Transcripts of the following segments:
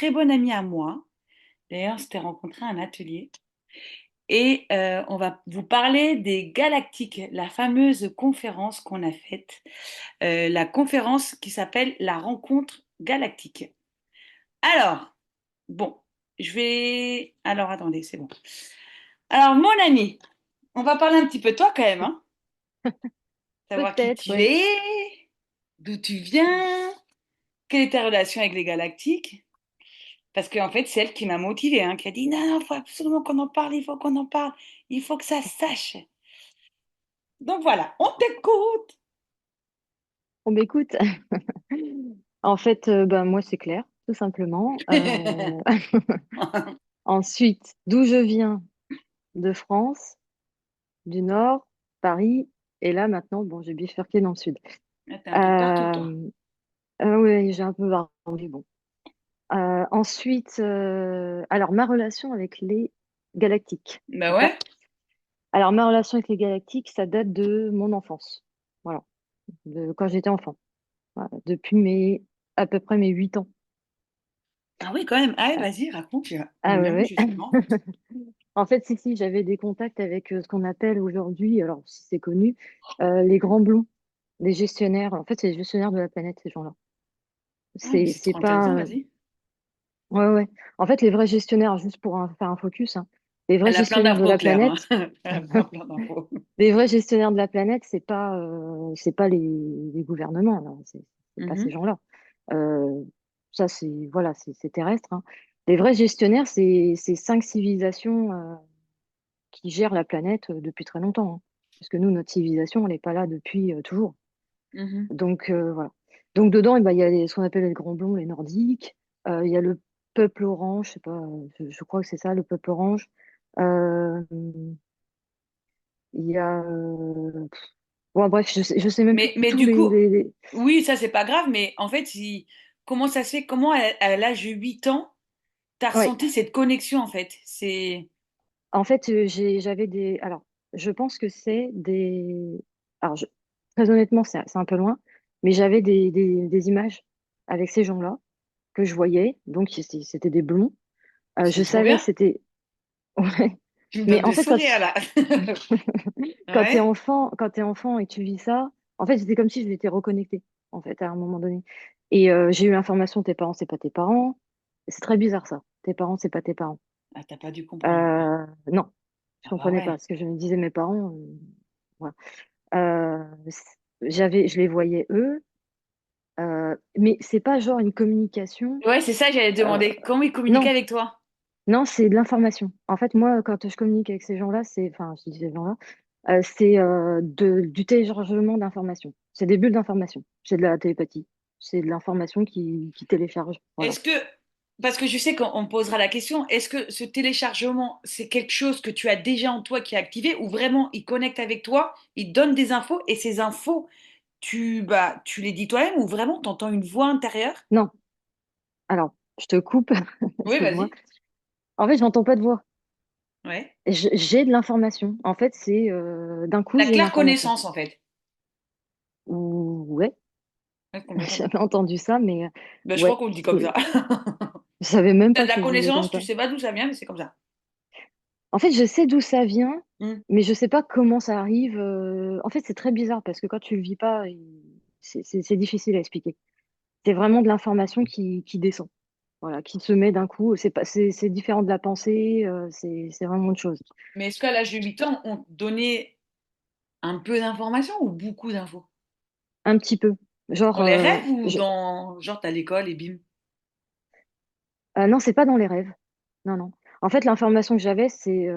très bonne amie à moi. D'ailleurs, on s'était rencontrés à un atelier. Et on va vous parler des galactiques, la fameuse conférence qu'on a faite, la conférence qui s'appelle la rencontre galactique. Alors, bon, je vais... Alors, attendez, c'est bon. Alors, mon ami, on va parler un petit peu de toi quand même, hein? Savoir qui Peut-être, tu oui. es, d'où tu viens, quelle est ta relation avec les galactiques? Parce qu'en fait, c'est elle qui m'a motivée, hein, qui a dit, non, non, il faut absolument qu'on en parle, il faut qu'on en parle, il faut que ça se sache. Donc voilà, on t'écoute. On m'écoute. En fait, ben, moi, c'est clair, tout simplement. Ensuite, d'où je viens? De France, du Nord, Paris. Et là, maintenant, bon, j'ai bifurqué dans le Sud. Ah, t'es un peu partout, toi. Oui, j'ai un peu varié, bon. Ensuite, alors, ma relation avec les galactiques. Bah D'accord? ouais. Alors, ma relation avec les galactiques, ça date de mon enfance. Voilà, de quand j'étais enfant. Voilà, depuis à peu près mes 8 ans. Ah oui, quand même. Allez, vas-y, raconte. Ah On ouais, aime ouais. justement. En fait, si, j'avais des contacts avec ce qu'on appelle aujourd'hui, alors si c'est connu, les grands blonds, les gestionnaires. En fait, c'est les gestionnaires de la planète, ces gens-là. Ah, mais c'est C'est trop intéressant, pas. vas-y. Ouais, ouais. En fait, les vrais gestionnaires, juste pour faire un focus, hein, les vrais Elle a plein gestionnaires de d'infos, la Claire, hein. planète, Elle a bien plein d'infos. les vrais gestionnaires de la planète, c'est pas les gouvernements, là. C'est pas ces Mhm, gens-là. Euh, Ça, c'est voilà, c'est terrestre, hein. Les vrais gestionnaires, c'est 5 civilisations. Qui gèrent la planète depuis très longtemps, hein. Parce que nous, notre civilisation, elle n'est pas là depuis toujours. mhm. Donc, voilà. Donc, dedans, eh ben, il y a ce qu'on appelle les grands blonds, les nordiques. Il y a le peuple orange, je sais pas, je crois que c'est ça, le peuple orange. Euh, il y a. Bon, bref, je sais même plus Mais tous du coup, les- oui, ça, c'est pas grave, mais en fait, comment ça se fait, comment à l'âge de 8 ans, t'as Ouais. ressenti cette connexion, en fait? C'est... En fait, j'avais des. Alors, je pense que c'est des. Alors, très honnêtement, c'est un peu loin, mais j'avais des images avec ces gens-là que je voyais. Donc, c'était des blonds. Je C'est trop savais que bien. c'était. Ouais. Tu me Mais donnes en des fait, sourires, là. Ouais. quand t'es enfant et tu vis ça, en fait, c'était comme si je m'étais reconnectée, en fait, à un moment donné. Et j'ai eu l'information, tes parents, c'est pas tes parents. C'est très bizarre, ça. Tes parents, c'est pas tes parents. Ah, t'as pas dû comprendre. Non, je Ah bah comprenais pas. ouais. Parce que je me disais, mes parents, voilà. Je les voyais eux, mais c'est pas genre une communication. Ouais, c'est ça que j'allais te euh, demander. Comment ils communiquaient non, avec toi? non, c'est de l'information. En fait, moi, quand je communique avec ces gens-là, enfin, je dis ces gens-là, c'est du téléchargement d'informations. C'est des bulles d'information. C'est de la télépathie. C'est de l'information qui télécharge. Voilà. Est-ce que, parce que je sais qu'on me posera la question, est-ce que ce téléchargement, c'est quelque chose que tu as déjà en toi qui est activé ou vraiment il connecte avec toi, il donne des infos et ces infos, tu les dis toi-même ou vraiment tu entends une voix intérieure? Non, alors, je te coupe, Oui, excuse-moi. vas-y. En fait, je n'entends pas de voix. Ouais. J'ai de l'information. En fait, c'est d'un coup, La j'ai une claire information. connaissance en fait. Ouais, Ouais, j'ai complètement. jamais entendu ça, mais Ben, je crois ouais, qu'on le dit comme ça. je savais même T'as pas de que la ça se disait comme connaissance, tu ça. sais pas d'où ça vient, mais c'est comme ça. En fait, je sais d'où ça vient, Hmm. mais je sais pas comment ça arrive. En fait, c'est très bizarre parce que quand tu le vis pas, c'est difficile à expliquer. C'est vraiment de l'information qui descend, voilà, qui se met d'un coup. C'est différent de la pensée, c'est vraiment autre chose. Mais est-ce qu'à l'âge de 8 ans, on te donnait un peu d'informations ou beaucoup d'infos? Un petit peu. Dans Genre, les rêves ou dans, genre, t'as l'école et bim? non, c'est pas dans les rêves. Non, non. En fait, l'information que j'avais, c'est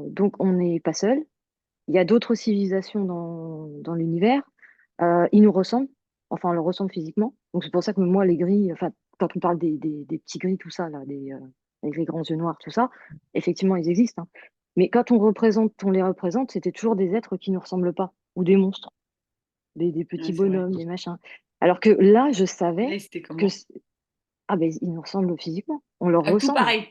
donc on n'est pas seul. Il y a d'autres civilisations dans l'univers. Ils nous ressemblent. Enfin, on leur ressemble physiquement. Donc, c'est pour ça que moi, les gris, enfin, quand on parle des petits gris, tout ça, là, avec les grands yeux noirs, tout ça, effectivement, ils existent, hein. Mais quand on les représente, c'était toujours des êtres qui ne nous ressemblent pas, ou des monstres, des petits Ouais, c'est vrai. bonhommes, des machins. Alors que là, je savais Là, c'était que, comment? ah ben, ils nous ressemblent physiquement. On leur Tout ressemble. pareil.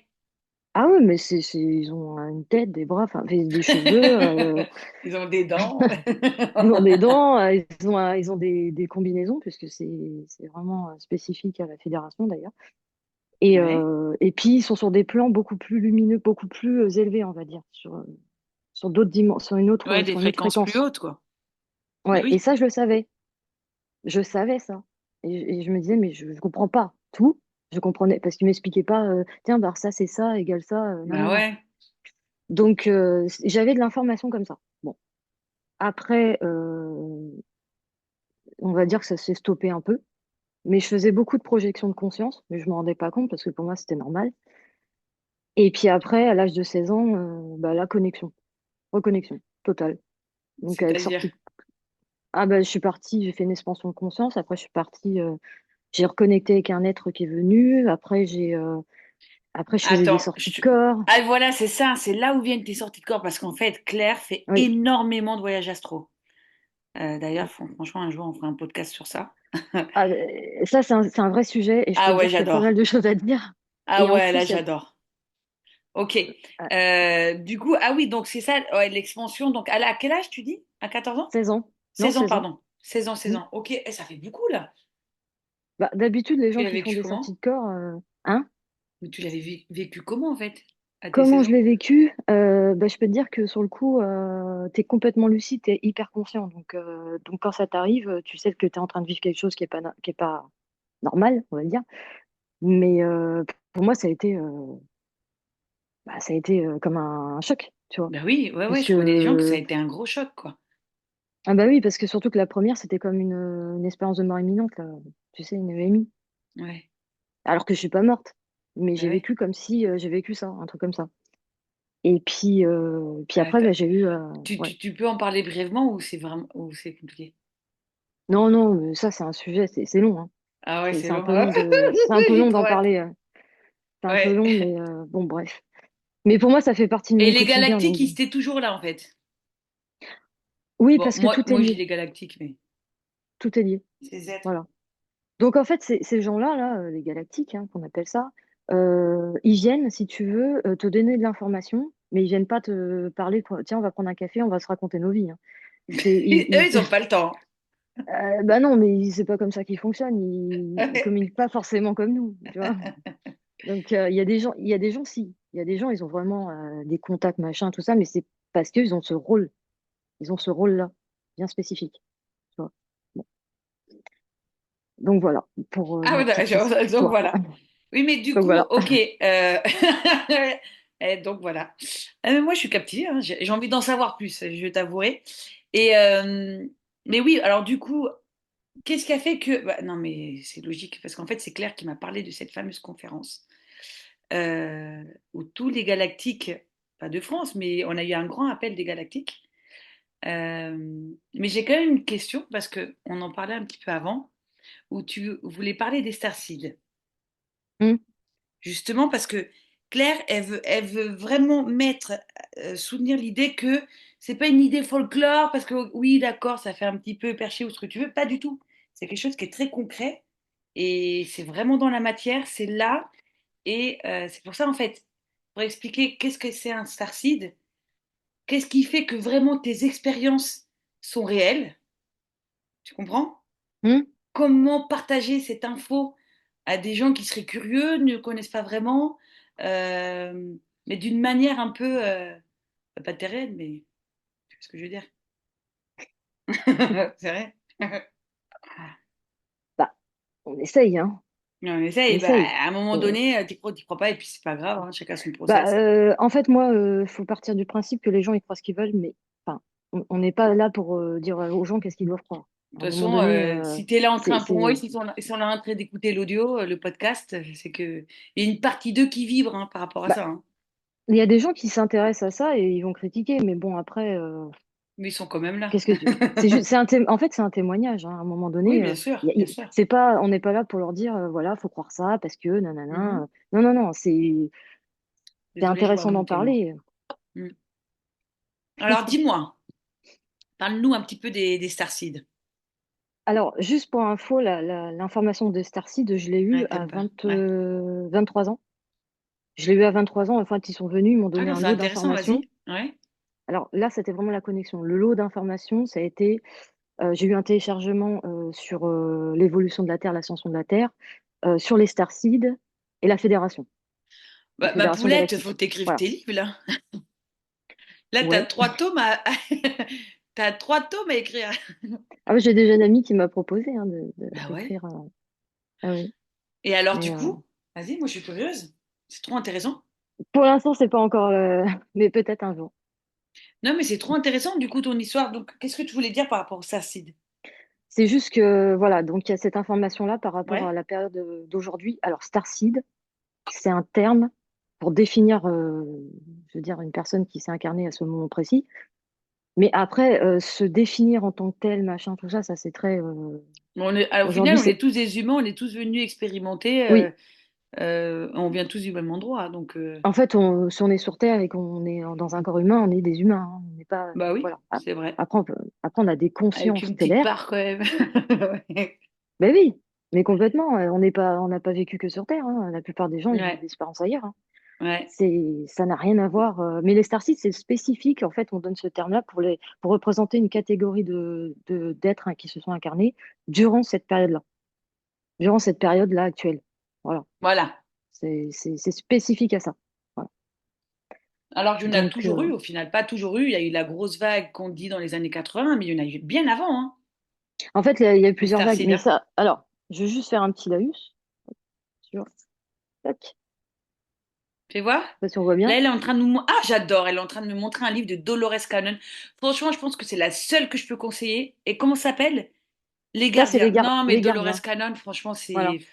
Ah oui, mais ils ont une tête, des bras, enfin, des cheveux. Ils ont des dents. Ils ont des dents, ils ont des combinaisons, puisque c'est vraiment spécifique à la fédération d'ailleurs. Ouais. Et puis, ils sont sur des plans beaucoup plus lumineux, beaucoup plus élevés, on va dire, sur d'autres dimensions, Ouais, des sur une autre fréquences plus fréquence. hautes, quoi. Mais Ouais, et oui. ça, je le savais. Je savais ça. Et je me disais, mais je ne comprends pas tout. Je comprenais, parce qu'il ne m'expliquait pas, tiens, bah, ça, c'est ça, égale ça. Non, Bah non, non. ouais. Donc, j'avais de l'information comme ça. Bon. Après, on va dire que ça s'est stoppé un peu. Mais je faisais beaucoup de projections de conscience, mais je ne me rendais pas compte parce que pour moi, c'était normal. Et puis après, à l'âge de 16 ans, bah, la connexion, reconnexion totale. Donc, avec C'est-à-dire. sortie. Ah, bah, je suis partie, j'ai fait une expansion de conscience. Après, je suis partie, j'ai reconnecté avec un être qui est venu. Après, je faisais des Attends. sorties de corps. Ah, voilà, c'est ça. C'est là où viennent tes sorties de corps. Parce qu'en fait, Claire fait Oui. énormément de voyages astro. D'ailleurs, franchement, un jour, on fera un podcast sur ça. Ah, ça, c'est un vrai sujet et je peux Ah te ouais, dire qu'il y a pas mal j'adore. de choses à dire. Ah Et en ouais, là, plus, il y a. j'adore. Ok. Ah, Du coup, ah oui, donc c'est ça, ouais, l'expansion. Donc, à quel âge tu dis? À 14 ans? 16 ans. Non, 16 ans, 16 ans. pardon. 16 ans, 16 Hmm. ans. Ok, ça fait beaucoup là. Bah, d'habitude, les Tu gens l'as qui font vécu des sorties comment? de corps, hein, Mais tu l'avais vécu comment en fait, à tes comment 16 je ans? l'ai vécu? Bah, je peux te dire que sur le coup, tu es complètement lucide, tu es hyper conscient. Donc, quand ça t'arrive, tu sais que tu es en train de vivre quelque chose qui est pas normal, on va dire. Mais pour moi, ça a été comme un choc, tu vois. Bah oui, ouais, ouais, Parce je connais des gens que ça a que, été un gros choc, quoi. ah bah oui, parce que surtout que la première, c'était comme une expérience de mort imminente, là. Tu sais, une EMI. Ouais, Alors que je suis pas morte. Mais bah j'ai ouais. vécu comme si j'ai vécu ça, un truc comme ça. Et puis Euh, après, t'as- bah, j'ai eu. Ouais. tu peux en parler brièvement ou c'est vraiment ou c'est compliqué? Non, non, ça, c'est un sujet, c'est long, hein. Ah ouais, c'est C'est un long. peu long c'est un peu J'ai long trop d'en hâte. parler. C'est un peu Ouais. long, mais bon, bref. Mais pour moi, ça fait partie de Et mon les quotidien. galactiques, Donc, ils étaient toujours là en fait. oui, Bon, parce que tout est moi j'ai lié. les galactiques, mais Tout est lié. ces êtres. Voilà. Donc, en fait, ces gens-là, là, les galactiques, hein, qu'on appelle ça, ils viennent, si tu veux, te donner de l'information, mais ils viennent pas te parler, tiens, on va prendre un café, on va se raconter nos vies, hein. Eux, ils ont pas le temps. Bah non, mais c'est pas comme ça qu'ils fonctionnent. Ils communiquent pas forcément comme nous, tu vois. Donc, il y a des gens, si. Il y a des gens, ils ont vraiment des contacts, machin, tout ça, mais c'est parce qu'ils ont ce rôle. Ils ont ce rôle-là, bien spécifique, tu vois. Bon. Donc, voilà, pour Ah ma ouais, petite donc histoire. voilà. Oui, mais du Donc, coup, voilà. ok. Donc voilà. Moi, je suis captivée, hein. J'ai envie d'en savoir plus, je t'avouerai. Et mais oui, alors du coup, qu'est-ce qui a fait que... bah, non, mais c'est logique, parce qu'en fait, c'est Claire qui m'a parlé de cette fameuse conférence euh, où tous les galactiques, pas de France, mais on a eu un grand appel des galactiques. Euh, mais j'ai quand même une question, parce que on en parlait un petit peu avant, où tu voulais parler des starseeds. Hum, Justement parce que Claire, elle veut vraiment soutenir l'idée que c'est pas une idée folklore, parce que oui, d'accord, ça fait un petit peu perché ou ce que tu veux, pas du tout. C'est quelque chose qui est très concret et c'est vraiment dans la matière, c'est là. Et c'est pour ça, en fait, pour expliquer qu'est-ce que c'est un starseed, qu'est-ce qui fait que vraiment tes expériences sont réelles, tu comprends? hum. Comment partager cette info à des gens qui seraient curieux, ne connaissent pas vraiment, euh, mais d'une manière un peu, pas terrienne, mais tu vois ce que je veux dire. C'est vrai. Bah, on essaye, hein. Non, mais ça, On et bah, essaye. à un moment On- donné, t'y crois pas, et puis c'est pas grave, hein, chacun son Bah, process. en fait, moi, faut partir du principe que les gens, ils croient ce qu'ils veulent, mais enfin, on n'est pas là pour dire aux gens qu'est-ce qu'ils doivent croire. De À un toute moment façon, donné, si tu es là en train, pour moi, c'est. ils sont là en train d'écouter l'audio, le podcast, c'est que il y a une partie d'eux qui vibre hein, par rapport à Bah, ça. Hein. il y a des gens qui s'intéressent à ça et ils vont critiquer, mais bon, après, Mais ils sont quand même là. qu'est-ce que tu... C'est juste, en fait, c'est un témoignage, hein. À un moment Oui, donné, bien sûr, bien y a- sûr. c'est pas, on n'est pas là pour leur dire, voilà, faut croire ça parce que nanana. Mhm. Non, non, non, c'est Désolée, je bois intéressant mon d'en thé, moi. parler. Mm. Alors, dis-moi, parle-nous un petit peu des starseeds. Alors, juste pour info, l'information de Starseed, je l'ai eue Ouais, à t'aimes pas. Ouais. 23 ans. Je l'ai eu à 23 ans. En fait, ils sont venus, ils m'ont Ah donné non, un c'est lot intéressant, d'informations. vas-y. Ouais. Alors là, c'était vraiment la connexion. Le lot d'informations, ça a été, j'ai eu un téléchargement sur l'évolution de la Terre, l'ascension de la Terre, sur les starseeds. et la fédération. La Ma Fédération poulette, faut galactique. t'écrire Voilà. tes livres, là. Là, t'as Ouais. 3 tomes à... t'as 3 tomes à écrire. Ah, ouais, j'ai déjà une amie qui m'a proposé hein, Bah ouais. d'écrire. Ah oui. Et alors, Mais du coup, vas-y, moi, je suis curieuse. C'est trop intéressant. pour l'instant, c'est pas encore. Mais peut-être un jour. Non, mais c'est trop intéressant, du coup, ton histoire. Donc, qu'est-ce que tu voulais dire par rapport au Sarcide? C'est juste que, voilà, donc il y a cette information-là par rapport à Ouais. la période d'aujourd'hui. Alors, starseed, c'est un terme pour définir, je veux dire, une personne qui s'est incarnée à ce moment précis. Mais après, se définir en tant que tel, machin, tout ça, ça c'est très. Au Aujourd'hui, final, on est c'est. tous des humains, on est tous venus expérimenter, Oui, on vient tous du même endroit. Donc, en fait, si on est sur Terre et qu'on est dans un corps humain, on est des humains, hein. On n'est pas. bah oui, Voilà. c'est vrai. Après, après, on a des Avec consciences une petite stellaires. part quand même. Ouais. Ben oui, mais complètement. On n'a pas vécu que sur Terre, hein. La plupart des gens, ils ont des Ouais, expériences ailleurs, hein. ouais. Ça n'a rien à voir. Mais les starseeds, c'est spécifique. En fait, on donne ce terme-là pour représenter une catégorie d'êtres hein, qui se sont incarnés durant cette période-là, durant cette période-là actuelle. Voilà. Voilà. C'est spécifique à ça. Voilà. Alors qu'il y en a Donc, toujours eu, au final, pas toujours eu. Il y a eu la grosse vague qu'on dit dans les années 80, mais il y en a eu bien avant, hein, en fait, il y a eu les plusieurs vagues. Starseed, Mais hein. ça, alors, je vais juste faire un petit laïus. Sur, tac, je sais Fais voir. pas si on voit Là, bien. elle est en train de nous... Ah, j'adore. Elle est en train de me montrer un livre de Dolores Cannon. Franchement, je pense que c'est la seule que je peux conseiller. Et comment ça s'appelle? Les Ça, c'est Gardiens. Non, mais les Dolores gardiens. Cannon, franchement, Voilà. c'est...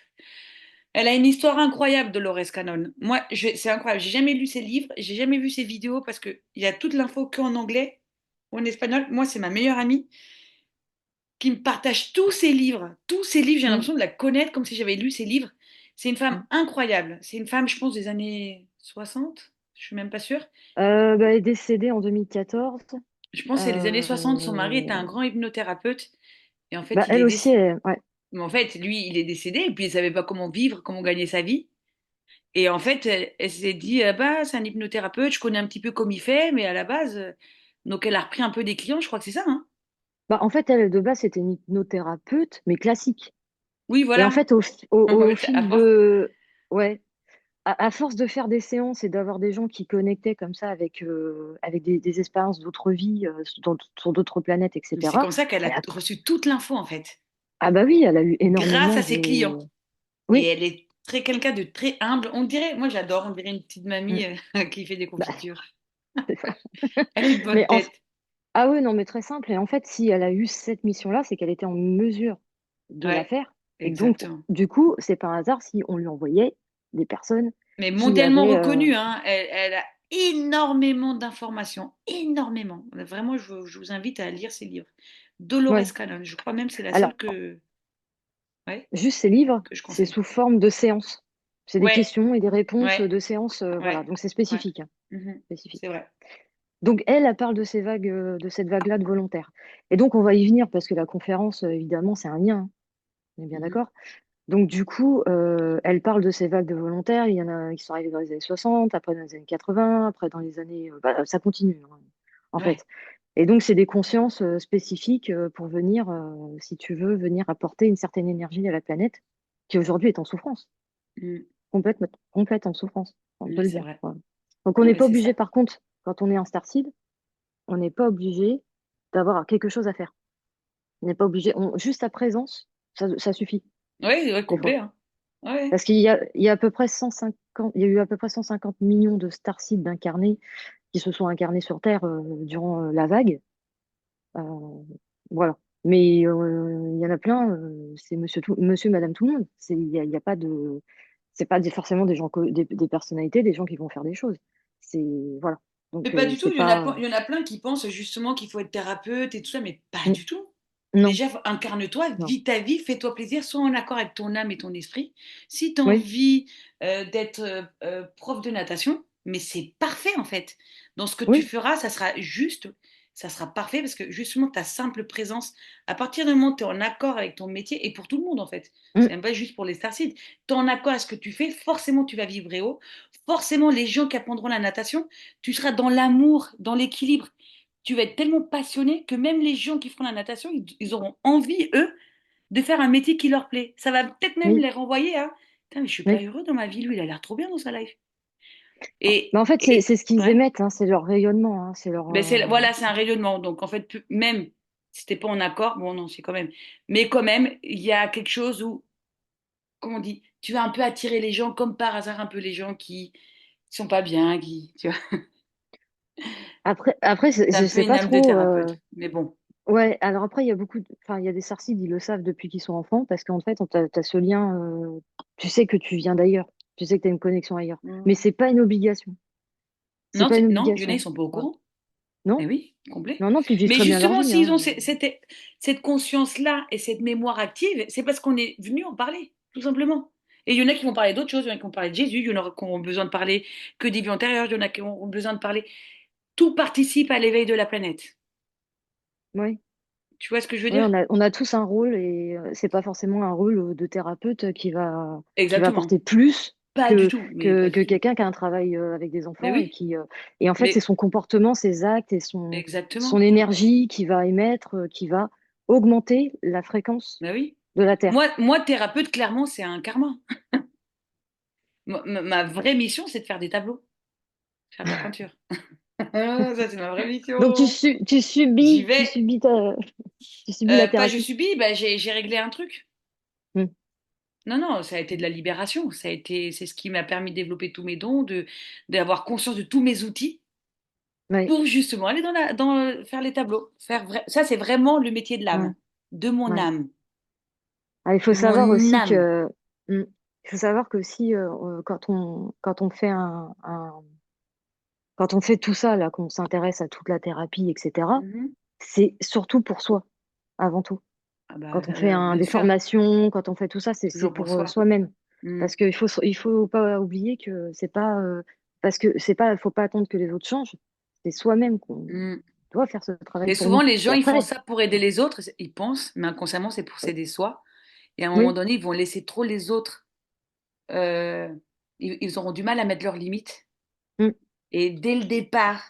Elle a une histoire incroyable, Dolores Cannon. Moi, c'est incroyable. J'ai jamais lu ses livres, j'ai jamais vu ses vidéos parce qu'il y a toute l'info qu'en anglais ou en espagnol. Moi, c'est ma meilleure amie qui me partage tous ses livres. Tous ses livres, j'ai Mm, l'impression de la connaître comme si j'avais lu ses livres. C'est une femme mm. incroyable. C'est une femme, je pense, des années 60. Je suis même pas sûre. Bah, elle est décédée en 2014. Je pense que c'est les années 60. Son mari était Euh, un grand hypnothérapeute. Et en fait, Bah, il elle est aussi, décédé. ouais. Mais en fait, lui, il est décédé et puis il savait pas comment vivre, comment gagner sa vie. Et en fait, elle s'est dit, ah bah, c'est un hypnothérapeute, je connais un petit peu comme il fait, mais à la base, donc elle a repris un peu des clients, je crois que c'est ça, hein? Bah, en fait, elle, de base, c'était une hypnothérapeute, mais classique. Oui, Et en voilà. fait, au À fil force. de... Ouais, à force de faire des séances et d'avoir des gens qui connectaient comme ça avec des expériences d'autres vies sur d'autres planètes, Mais c'est etc. comme ça qu'elle Elle a a... reçu toute l'info, en fait, Ah bah oui, elle a eu grâce énormément à ses clients. de... Et Oui, elle est très quelqu'un de très humble. On dirait, moi j'adore, on dirait une petite mm, mamie qui fait des bah, confitures. c'est ça. Elle a une bonne Mais tête. ah oui, non, mais très simple. Et en fait, si elle a eu cette mission-là, c'est qu'elle était en mesure de la Ouais, faire. Et donc, exactement. du coup, c'est pas un hasard si on lui envoyait des personnes Mais qui mondialement avaient... reconnue, hein, elle a énormément d'informations, énormément. Vraiment, je vous invite à lire ses livres. Ouais. Dolores Cannon, je crois même que c'est la Alors, seule que, ouais, juste ces livres, que je c'est conseille. sous forme de séances. C'est des Ouais, questions et des réponses ouais, de séances. Voilà, ouais, donc c'est ouais. spécifique, hein, Mhm. C'est spécifique. vrai. Donc elle parle de ces vagues, de cette vague-là de volontaires. Et donc on va y venir parce que la conférence, évidemment, c'est un lien, hein, on est bien Mhm. d'accord. Donc du coup, elle parle de ces vagues de volontaires. Il y en a qui sont arrivés dans les années 60, après dans les années 80, après dans les années... bah, ça continue, hein, en Ouais. fait. Et donc c'est des consciences spécifiques pour venir, si tu veux, venir apporter une certaine énergie à la planète qui aujourd'hui est en souffrance. Mhm. Complète, complète en souffrance, on peut Oui, le c'est dire. vrai. Voilà. Donc on Non, n'est mais pas c'est obligé, ça. par contre, quand on est un starseed, on n'est pas obligé d'avoir quelque chose à faire. On n'est pas obligé, juste ta présence, ça suffit Oui, ouais, des complet, fois. hein. Ouais. Parce il y a à peu près 150, il y a eu à peu près 150 millions de starseeds d'incarnés qui se sont incarnés sur Terre durant la vague. Euh, voilà. Mais il y en a plein, c'est monsieur, madame, tout le monde. Il y a pas de, c'est pas forcément des gens, des personnalités, des gens qui vont faire des choses. C'est, voilà. Mais Donc, pas du tout. c'est pas, Il y en a plein qui pensent justement qu'il faut être thérapeute et tout ça, mais pas mm, du tout. non, Déjà, incarne-toi, non. vis ta vie, fais-toi plaisir, sois en accord avec ton âme et ton esprit. Si tu as Oui, envie d'être prof de natation, mais c'est parfait en fait. Dans ce que tu oui, feras, ça sera juste, ça sera parfait parce que justement ta simple présence, à partir du moment où tu es en accord avec ton métier, et pour tout le monde en fait, mm, c'est même pas juste pour les starseeds, tu es en accord avec ce que tu fais, forcément tu vas vibrer haut, forcément les gens qui apprendront la natation, tu seras dans l'amour, dans l'équilibre, tu vas être tellement passionné que même les gens qui feront la natation, ils auront envie, eux, de faire un métier qui leur plaît. Ça va peut-être même oui. les renvoyer, hein. Putain, mais je suis pas Oui. heureux dans ma vie. Lui, il a l'air trop bien dans sa life. Mais Et, en fait, et c'est ce qu'ils ouais. émettent, hein, c'est leur rayonnement, hein, c'est leur. Ben voilà, c'est un rayonnement. Donc, en fait, même si t'es pas en accord, bon, non, c'est quand même. Mais quand même, il y a quelque chose où, comment on dit, tu vas un peu attirer les gens, comme par hasard, un peu les gens qui sont pas bien, qui, tu vois. Après, C'est je un peu sais une pas âme de trop. thérapeute. Mais bon. Ouais, alors après, il y a enfin, il y a des Sarcides, ils le savent depuis qu'ils sont enfants, parce qu'en fait, t'as ce lien, tu sais que tu viens d'ailleurs, tu sais que tu as une connexion ailleurs. Mm. Mais c'est pas une obligation. C'est Non, pas une non, il y en a, ils obligation. sont pas au Ouais. courant. Eh Non? oui, complet. Non, non, puis ils vivent Mais très bien leur justement, vie, s'ils hein. ont cette conscience-là et cette mémoire active, c'est parce qu'on est venu en parler, tout simplement. Et il y en a qui vont parler d'autres choses, il y en a qui vont parler de Jésus, il y en a qui ont besoin de parler que des vies antérieures, il y en a qui ont besoin de parler. Tout participe à l'éveil de la planète. Oui. Tu vois ce que je veux Oui, dire? on a tous un rôle et c'est pas forcément un rôle de thérapeute qui va Exactement. apporter plus Pas du tout, mais pas que du tout. quelqu'un qui a un travail avec des Mais enfants oui, et en fait, c'est mais son comportement, ses actes et son exactement. énergie qui va émettre, qui va augmenter la fréquence Mais oui. de la Terre. Moi, thérapeute, clairement, c'est un karma. Ma vraie mission, c'est de faire des tableaux, faire de la peinture. Ça, c'est ma vraie Donc mission. J'y vais. tu subis la Pas je thérapie. subis, bah, j'ai réglé un truc. Hmm. Non, non, ça a été de la libération. C'est ce qui m'a permis de développer tous mes dons, d'avoir conscience de tous mes outils Ouais, pour justement aller faire les tableaux. Ça, c'est vraiment le métier de ouais, l'âme, de mon ouais. âme, Ah, il faut de savoir mon aussi âme. que, il faut savoir que si quand on fait quand on fait tout ça là, qu'on s'intéresse à toute la thérapie, etc. Mhm. C'est surtout pour soi, avant tout. Ah bah, Quand on fait bien des sûr, formations, quand on fait tout ça, c'est toujours pour pour soi. soi-même. Mm, Parce il faut pas oublier que c'est pas parce que c'est pas faut pas attendre que les autres changent. C'est soi-même qu'on mm. doit faire ce travail Et pour souvent, nous. les gens, Et ils font après, ça pour aider les autres. Ils pensent, mais inconsciemment, c'est pour s'aider soi. Et à un moment oui, donné, ils vont laisser trop les autres. euh, ils auront du mal à mettre leurs limites. mm, Et dès le départ,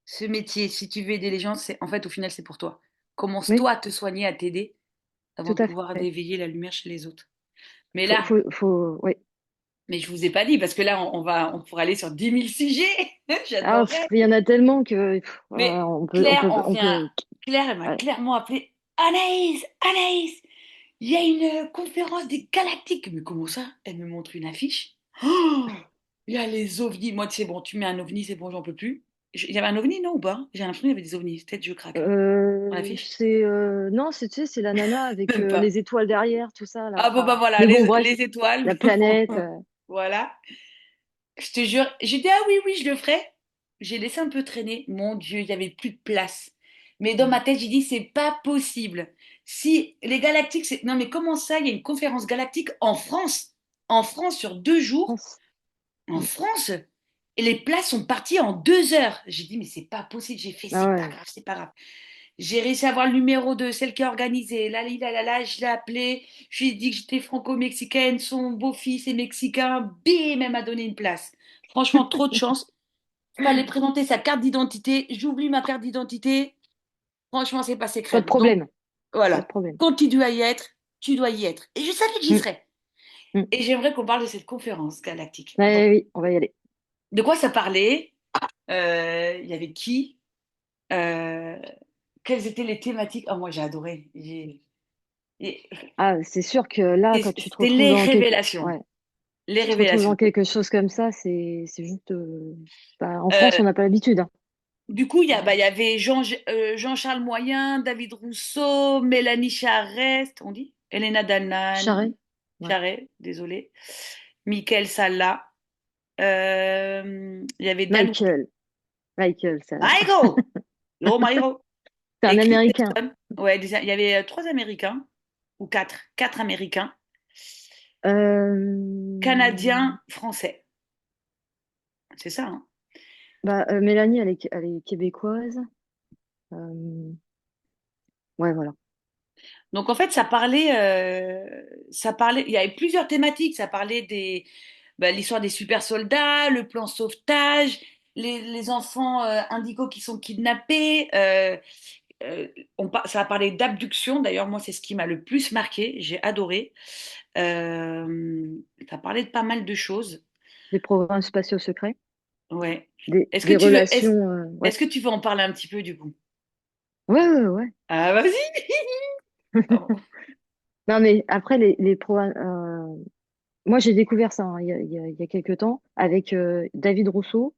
ce métier, si tu veux aider les gens, c'est en fait au final c'est pour toi. oui, Commence-toi à te soigner, à t'aider, avant tout de à pouvoir fait. éveiller la lumière chez les autres. Mais là, Oui. mais je vous ai pas dit parce que là on pourrait aller sur 10 000 sujets. Ah, J'adorerais. il y en a tellement que Mais on peut. Claire, elle m'a Ouais. clairement appelé Anaïs, Anaïs, il y a une conférence des galactiques. Mais comment ça? Elle me montre une affiche. Oh, il y a les ovnis. Moi, c'est bon, tu mets un ovni, c'est bon, j'en peux plus. Il y avait un ovni, non ou pas? J'ai l'impression qu'il y avait des ovnis. Peut-être je craque, hein. Pour l'affiche? Non, tu sais, c'est la nana avec Même pas. les étoiles derrière, tout ça là. Ah bon, bah Enfin, voilà, mais bon, bref, les étoiles. la planète. Voilà. Je te jure, j'ai dit, ah oui, oui, je le ferai. J'ai laissé un peu traîner. Mon Dieu, il n'y avait plus de place. Mais dans ma tête, j'ai dit, c'est pas possible. Si les galactiques, c'est. Non, mais comment ça, il y a une conférence galactique en France? En France, sur 2 jours? France. En France? Et les places sont parties en 2 heures. J'ai dit, mais c'est pas possible. J'ai fait, Ah c'est pas ouais. grave, c'est pas grave. J'ai réussi à avoir le numéro de celle qui a organisé. Là, je l'ai appelée. Je lui ai dit que j'étais franco-mexicaine. Son beau-fils est mexicain. Bim, elle m'a donné une place. Franchement, trop de chance. Fallait présenter sa carte d'identité. J'oublie ma carte d'identité. Franchement, c'est passé Pas de crème. Donc, problème. Pas de voilà. problème. Quand tu dois y être, tu dois y être. Et je savais que j'y Mm, serais. mm. Et j'aimerais qu'on parle de cette conférence galactique. Donc, Ouais, oui, on va y aller. de quoi ça parlait? Il y avait qui? Euh, Quelles étaient les thématiques? Oh, moi, j'ai adoré. Et- Ah, c'est sûr que là, quand tu te C'était retrouves les dans révélations. ouais, Les tu te retrouves dans révélations. quelque chose comme ça, c'est juste. Bah, en France, Euh, on n'a pas l'habitude, hein. du coup, il y avait Jean-Charles Moyen, David Rousseau, Mélanie Charest, on dit? Elena Danaan, Charret? Ouais. Charest, désolé. Michael Salla. Il y avait Dan Michael. Michael, ça là. Michael! Yo, Michael! C'est un Et Chris Américain. Weston. Ouais, il y avait 3 Américains, ou quatre Américains, Euh, Canadiens, Français. C'est ça, hein? Mélanie, elle est québécoise. Euh, Ouais, voilà. Donc en fait, ça parlait, il y avait plusieurs thématiques. Ça parlait l'histoire des super soldats, le plan sauvetage, les enfants indigos qui sont kidnappés. ça a parlé d'abduction. D'ailleurs, moi, c'est ce qui m'a le plus marqué. J'ai adoré. Ça a parlé de pas mal de choses. des programmes spatiaux secrets, Ouais. Est-ce que des tu veux, est-ce, relations. Ouais. est-ce que tu veux en parler un petit peu du coup? Ouais, ouais, ouais. Ah, vas-y. Pardon. Non, mais après, les programmes. Moi, j'ai découvert ça hein, il y a quelques temps avec David Rousseau,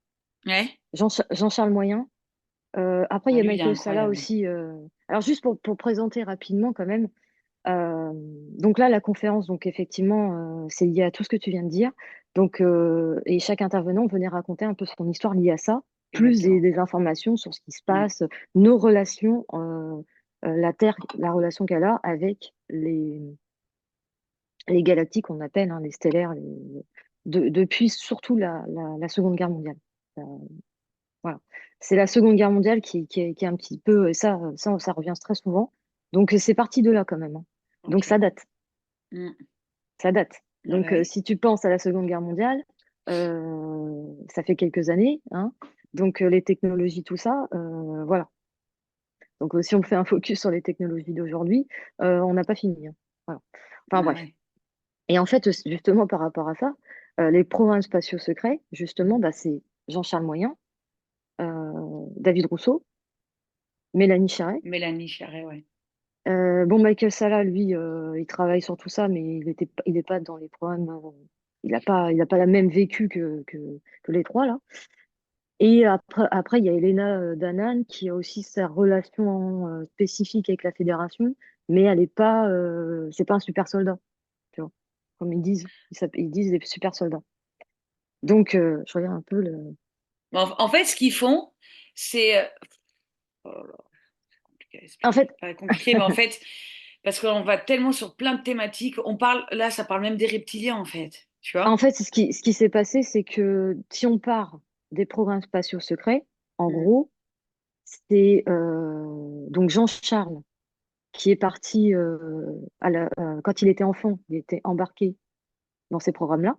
Ouais. Jean-Charles Moyen. Après, il Ah, y a lui, il est Michael Salla incroyable. aussi. Alors, juste pour présenter rapidement quand même. Euh, donc là, la conférence, donc effectivement, c'est lié à tout ce que tu viens de dire. Donc, et chaque intervenant venait raconter un peu son histoire liée à ça, plus Exactement. des informations sur ce qui se Mm. passe, nos relations, la Terre, la relation qu'elle a avec les galactiques qu'on appelle, hein, les stellaires, depuis surtout la Seconde Guerre mondiale. Euh, voilà. C'est la Seconde Guerre mondiale qui est un petit peu, et ça revient très souvent. Donc c'est parti de là quand même, hein. Donc Ok. ça date, Mm. ça date. Ah bah Donc oui. si tu penses à la Seconde Guerre mondiale, ça fait quelques années, hein. Donc les technologies, tout ça, voilà. Donc si on fait un focus sur les technologies d'aujourd'hui, on n'a pas fini, hein. Voilà. Enfin Ah bref. ouais. Et en fait, justement, par rapport à ça, les programmes spatiaux secrets, justement, bah, c'est Jean-Charles Moyen, David Rousseau, Mélanie Charret. Mélanie Charret, ouais. Bon, Michael Salla, lui, il travaille sur tout ça, mais il est pas dans les programmes. Il a pas la même vécu que les trois, là. Et après, il y a Elena Danan, qui a aussi sa relation spécifique avec la fédération, mais elle est pas, c'est pas un super soldat, tu vois. Comme ils disent des super soldats. Donc, je regarde un peu le. En fait, ce qu'ils font, c'est. Oh là là, c'est compliqué à En fait, expliquer. Pas compliqué, mais en fait, parce qu'on va tellement sur plein de thématiques. On parle, là, ça parle même des reptiliens, en fait. Tu vois? ce qui s'est passé, c'est que si on part des programmes spatiaux secrets, en Mm. gros, c'est donc Jean-Charles qui est parti quand il était enfant, il était embarqué dans ces programmes-là,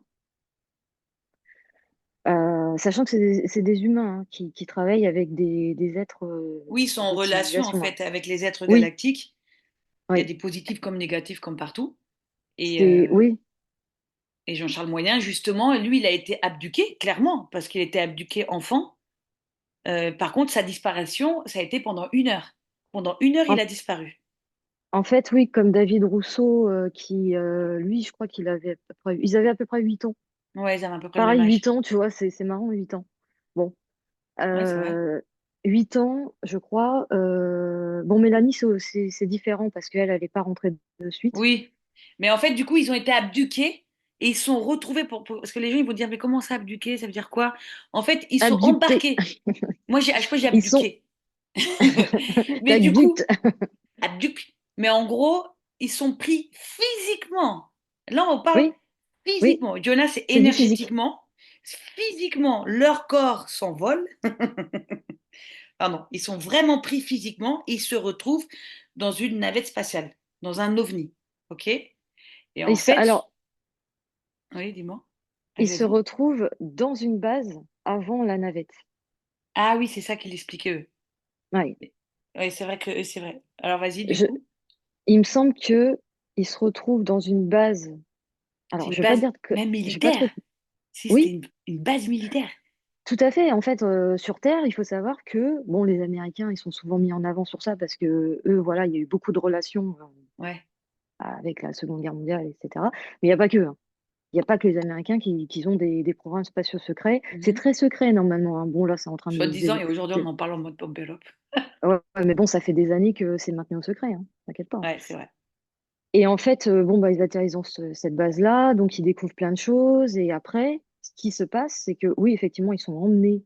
sachant que c'est des humains hein, qui travaillent avec des êtres Oui, ils sont en d'autres relation, en civilisations, hein. fait, avec les êtres Oui, galactiques. Il y a oui, des positifs comme négatifs, comme partout. Et, oui. et Jean-Charles Moyen, justement, lui, il a été abduqué, clairement, parce qu'il était abduqué enfant. Par contre, sa disparition, ça a été pendant 1 heure. Pendant 1 heure, il En, a disparu. en fait, oui, comme David Rousseau, lui, je crois ils avaient à peu près 8 ans. Ouais, ils avaient à peu près le même Pareil, âge. 8 ans, tu vois, c'est marrant, 8 ans. Bon, Ouais, c'est vrai. euh, 8 ans, je crois. Bon, Mélanie, c'est différent parce qu'elle, elle n'est pas rentrée de suite. Oui. Mais en fait, du coup, ils ont été abduqués et ils se sont retrouvés parce que les gens, ils vont dire, mais comment ça, abduqué? Ça veut dire quoi? En fait, ils sont Abductés. embarqués. Moi, je crois que j'ai Ils sont. abduqué. Mais du T'abductes. coup, abduc. Mais en gros, ils sont pris physiquement. Là, on parle Oui, oui, physiquement. Jonas, c'est c'est du physique. énergétiquement. Physiquement, leur corps s'envole. Pardon, ils sont vraiment pris physiquement et ils se retrouvent dans une navette spatiale, dans un ovni. OK? Et en fait, Alors, oui, dis-moi. ils Vas-y, se vas-y. retrouvent dans une base avant la navette. Ah oui, c'est ça qu'il expliquait eux. Ouais. Oui, c'est vrai que c'est vrai. Alors vas-y, du Je, coup. il me semble que ils se retrouvent dans une base. C'est Alors, une je vais pas base dire que. même Je vais pas militaire. trop. Si, c'était Oui, une base militaire. tout à fait. En fait, sur Terre, il faut savoir que, bon, les Américains, ils sont souvent mis en avant sur ça parce que eux, voilà, il y a eu beaucoup de relations Ouais. avec la Seconde Guerre mondiale, etc. Mais il n'y a pas que, hein. Il n'y a pas que les Américains qui ont des programmes spatiaux secrets. C'est Mhm. très secret normalement, hein. Bon, là, c'est en train de se Soi-disant, et développer. aujourd'hui, on en parle en mode pompélope. Ouais, ouais, mais bon, ça fait des années que c'est maintenu au secret, hein. T'inquiète pas, hein. Ouais, c'est vrai. Et en fait, bon, bah, ils atterrissent dans cette base-là, donc ils découvrent plein de choses. Et après, ce qui se passe, c'est que oui, effectivement, ils sont emmenés.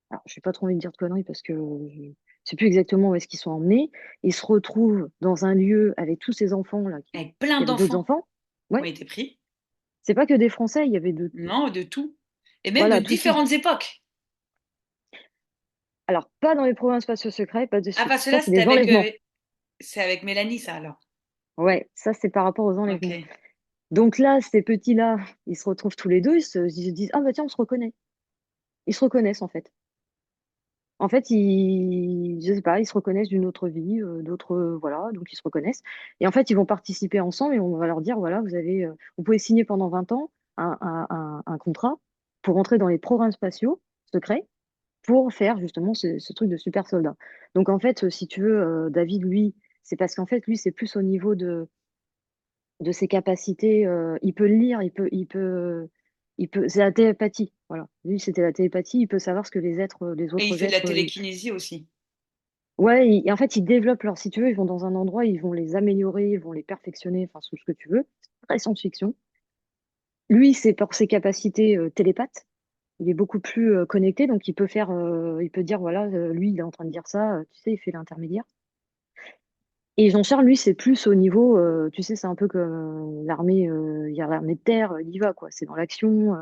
Alors, je n'ai pas trop envie de dire de conneries parce que je ne sais plus exactement où est-ce qu'ils sont emmenés. Ils se retrouvent dans un lieu avec tous ces enfants-là. Avec plein Il y avait d'autres d'enfants enfants. qui ont Ouais, été pris. c'est pas que des Français, il y avait Non, de tout. Et même de voilà, tout type. différentes époques. Alors, pas dans les programmes spatiaux secrets, pas de Ah, suite. parce que Ça, là, c'est des enlèvements. c'est avec Mélanie, ça, alors. Ouais, ça, c'est par rapport aux enlèvements. Ok. Donc là, ces petits-là, ils se retrouvent tous les deux, ils se disent, ah bah tiens, on se reconnaît. Ils se reconnaissent en fait. En fait, je sais pas, ils se reconnaissent d'une autre vie, d'autres, voilà, donc ils se reconnaissent. Et en fait, ils vont participer ensemble et on va leur dire, voilà, vous pouvez signer pendant 20 ans un contrat pour entrer dans les programmes spatiaux secrets pour faire justement ce truc de super soldat. Donc en fait, si tu veux, David, lui, c'est parce qu'en fait, lui, c'est plus au niveau de ses capacités. Il peut lire, c'est la télépathie. Voilà. Lui, c'était la télépathie. Il peut savoir ce que les Et il autres fait de la êtres. télékinésie aussi. Ouais, et en fait, ils développent leur, si tu veux, ils vont dans un endroit, ils vont les améliorer, ils vont les perfectionner, enfin, tout ce que tu veux. C'est très science-fiction. Lui, c'est pour ses capacités télépathes. Il est beaucoup plus connecté, donc il peut dire, voilà, lui, il est en train de dire ça, tu sais, il fait l'intermédiaire. Et Jean-Charles, lui, c'est plus au niveau, tu sais, c'est un peu comme l'armée, il y a l'armée de terre, il y va, quoi. C'est dans l'action,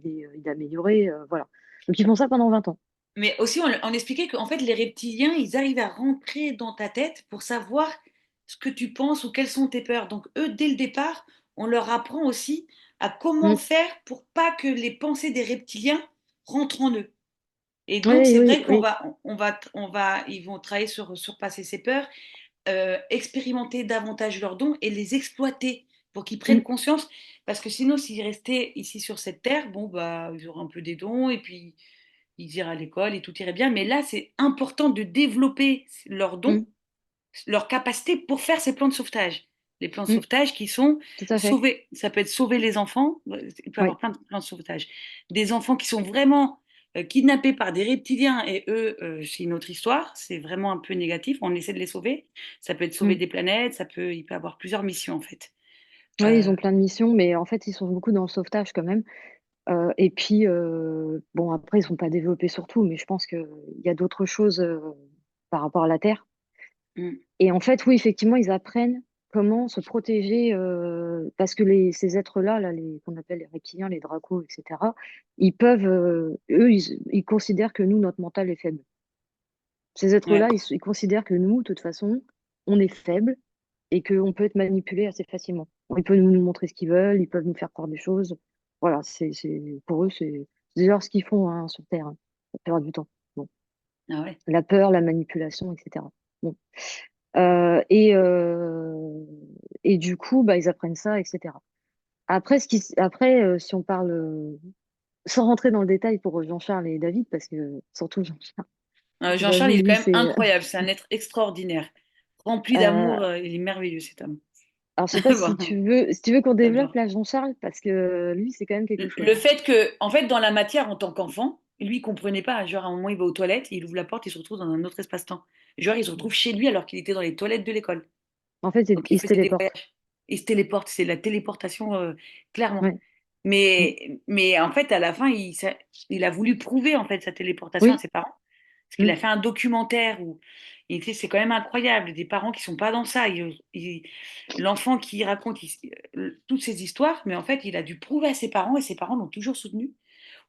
il est amélioré, voilà. Donc ils font ça pendant 20 ans. Mais aussi, on expliquait qu'en fait, les reptiliens, ils arrivent à rentrer dans ta tête pour savoir ce que tu penses ou quelles sont tes peurs. Donc, eux, dès le départ, on leur apprend aussi à comment Mm. faire pour pas que les pensées des reptiliens rentrent en eux. Et donc, Oui, c'est oui, vrai oui. ils vont travailler sur surpasser ces peurs, expérimenter davantage leurs dons et les exploiter pour qu'ils prennent Mm, conscience. Parce que sinon, s'ils restaient ici sur cette terre, bon, bah, ils auraient un peu des dons et puis ils iraient à l'école et tout irait bien. Mais là, c'est important de développer leurs dons, mm, leurs capacités pour faire ces plans de sauvetage. Les plans de mm. sauvetage qui sont Tout à fait. sauver, ça peut être sauver les enfants, il peut y Oui. avoir plein de plans de sauvetage. Des enfants qui sont vraiment kidnappés par des reptiliens et eux, c'est une autre histoire, c'est vraiment un peu négatif, on essaie de les sauver. Ça peut être sauver Mm. des planètes, il peut avoir plusieurs missions en fait. Oui, ils Euh, ont plein de missions, mais en fait, ils sont beaucoup dans le sauvetage quand même. Et puis, bon, après, ils sont pas développés sur tout, mais je pense qu'il y a d'autres choses par rapport à la Terre. mm, Et en fait, oui, effectivement, ils apprennent comment se protéger parce que ces êtres-là, qu'on appelle les reptiliens, les dracos, etc., eux, ils considèrent que nous, notre mental est faible. Ces ouais. êtres-là, ils considèrent que nous, de toute façon, on est faible et qu'on peut être manipulé assez facilement. Ils peuvent nous montrer ce qu'ils veulent, ils peuvent nous faire croire des choses. Voilà, pour eux, c'est déjà ce qu'ils font hein, sur Terre, hein, la plupart du temps. Bon. Ah ouais. La peur, la manipulation, etc. Bon. Euh, et, euh, et du coup, bah, ils apprennent ça, etc. Après, si on parle, sans rentrer dans le détail pour Jean-Charles et David, parce que surtout Jean-Charles, Jean-Charles, j'avoue, il est quand lui, même incroyable, c'est un être extraordinaire, rempli euh, d'amour, il est merveilleux cet homme. alors je sais pas Bon, si tu veux qu'on développe j'adore. là Jean-Charles, parce que lui, c'est quand même quelque chose, Le hein. fait que, en fait, dans la matière, en tant qu'enfant, lui, il comprenait pas. Genre, à un moment, il va aux toilettes, il ouvre la porte, il se retrouve dans un autre espace-temps. Genre, il se retrouve chez lui alors qu'il était dans les toilettes de l'école. En fait, Donc, il il se faisait des téléporte. voyages. Il se téléporte, c'est la téléportation, clairement. Ouais. Mm. Mais en fait, à la fin, il a voulu prouver, en fait, sa téléportation à Oui. ses parents. Parce qu'il Mm. a fait un documentaire où c'est quand même incroyable. Des parents qui sont pas dans ça. L'enfant qui raconte toutes ces histoires, mais en fait, il a dû prouver à ses parents et ses parents l'ont toujours soutenu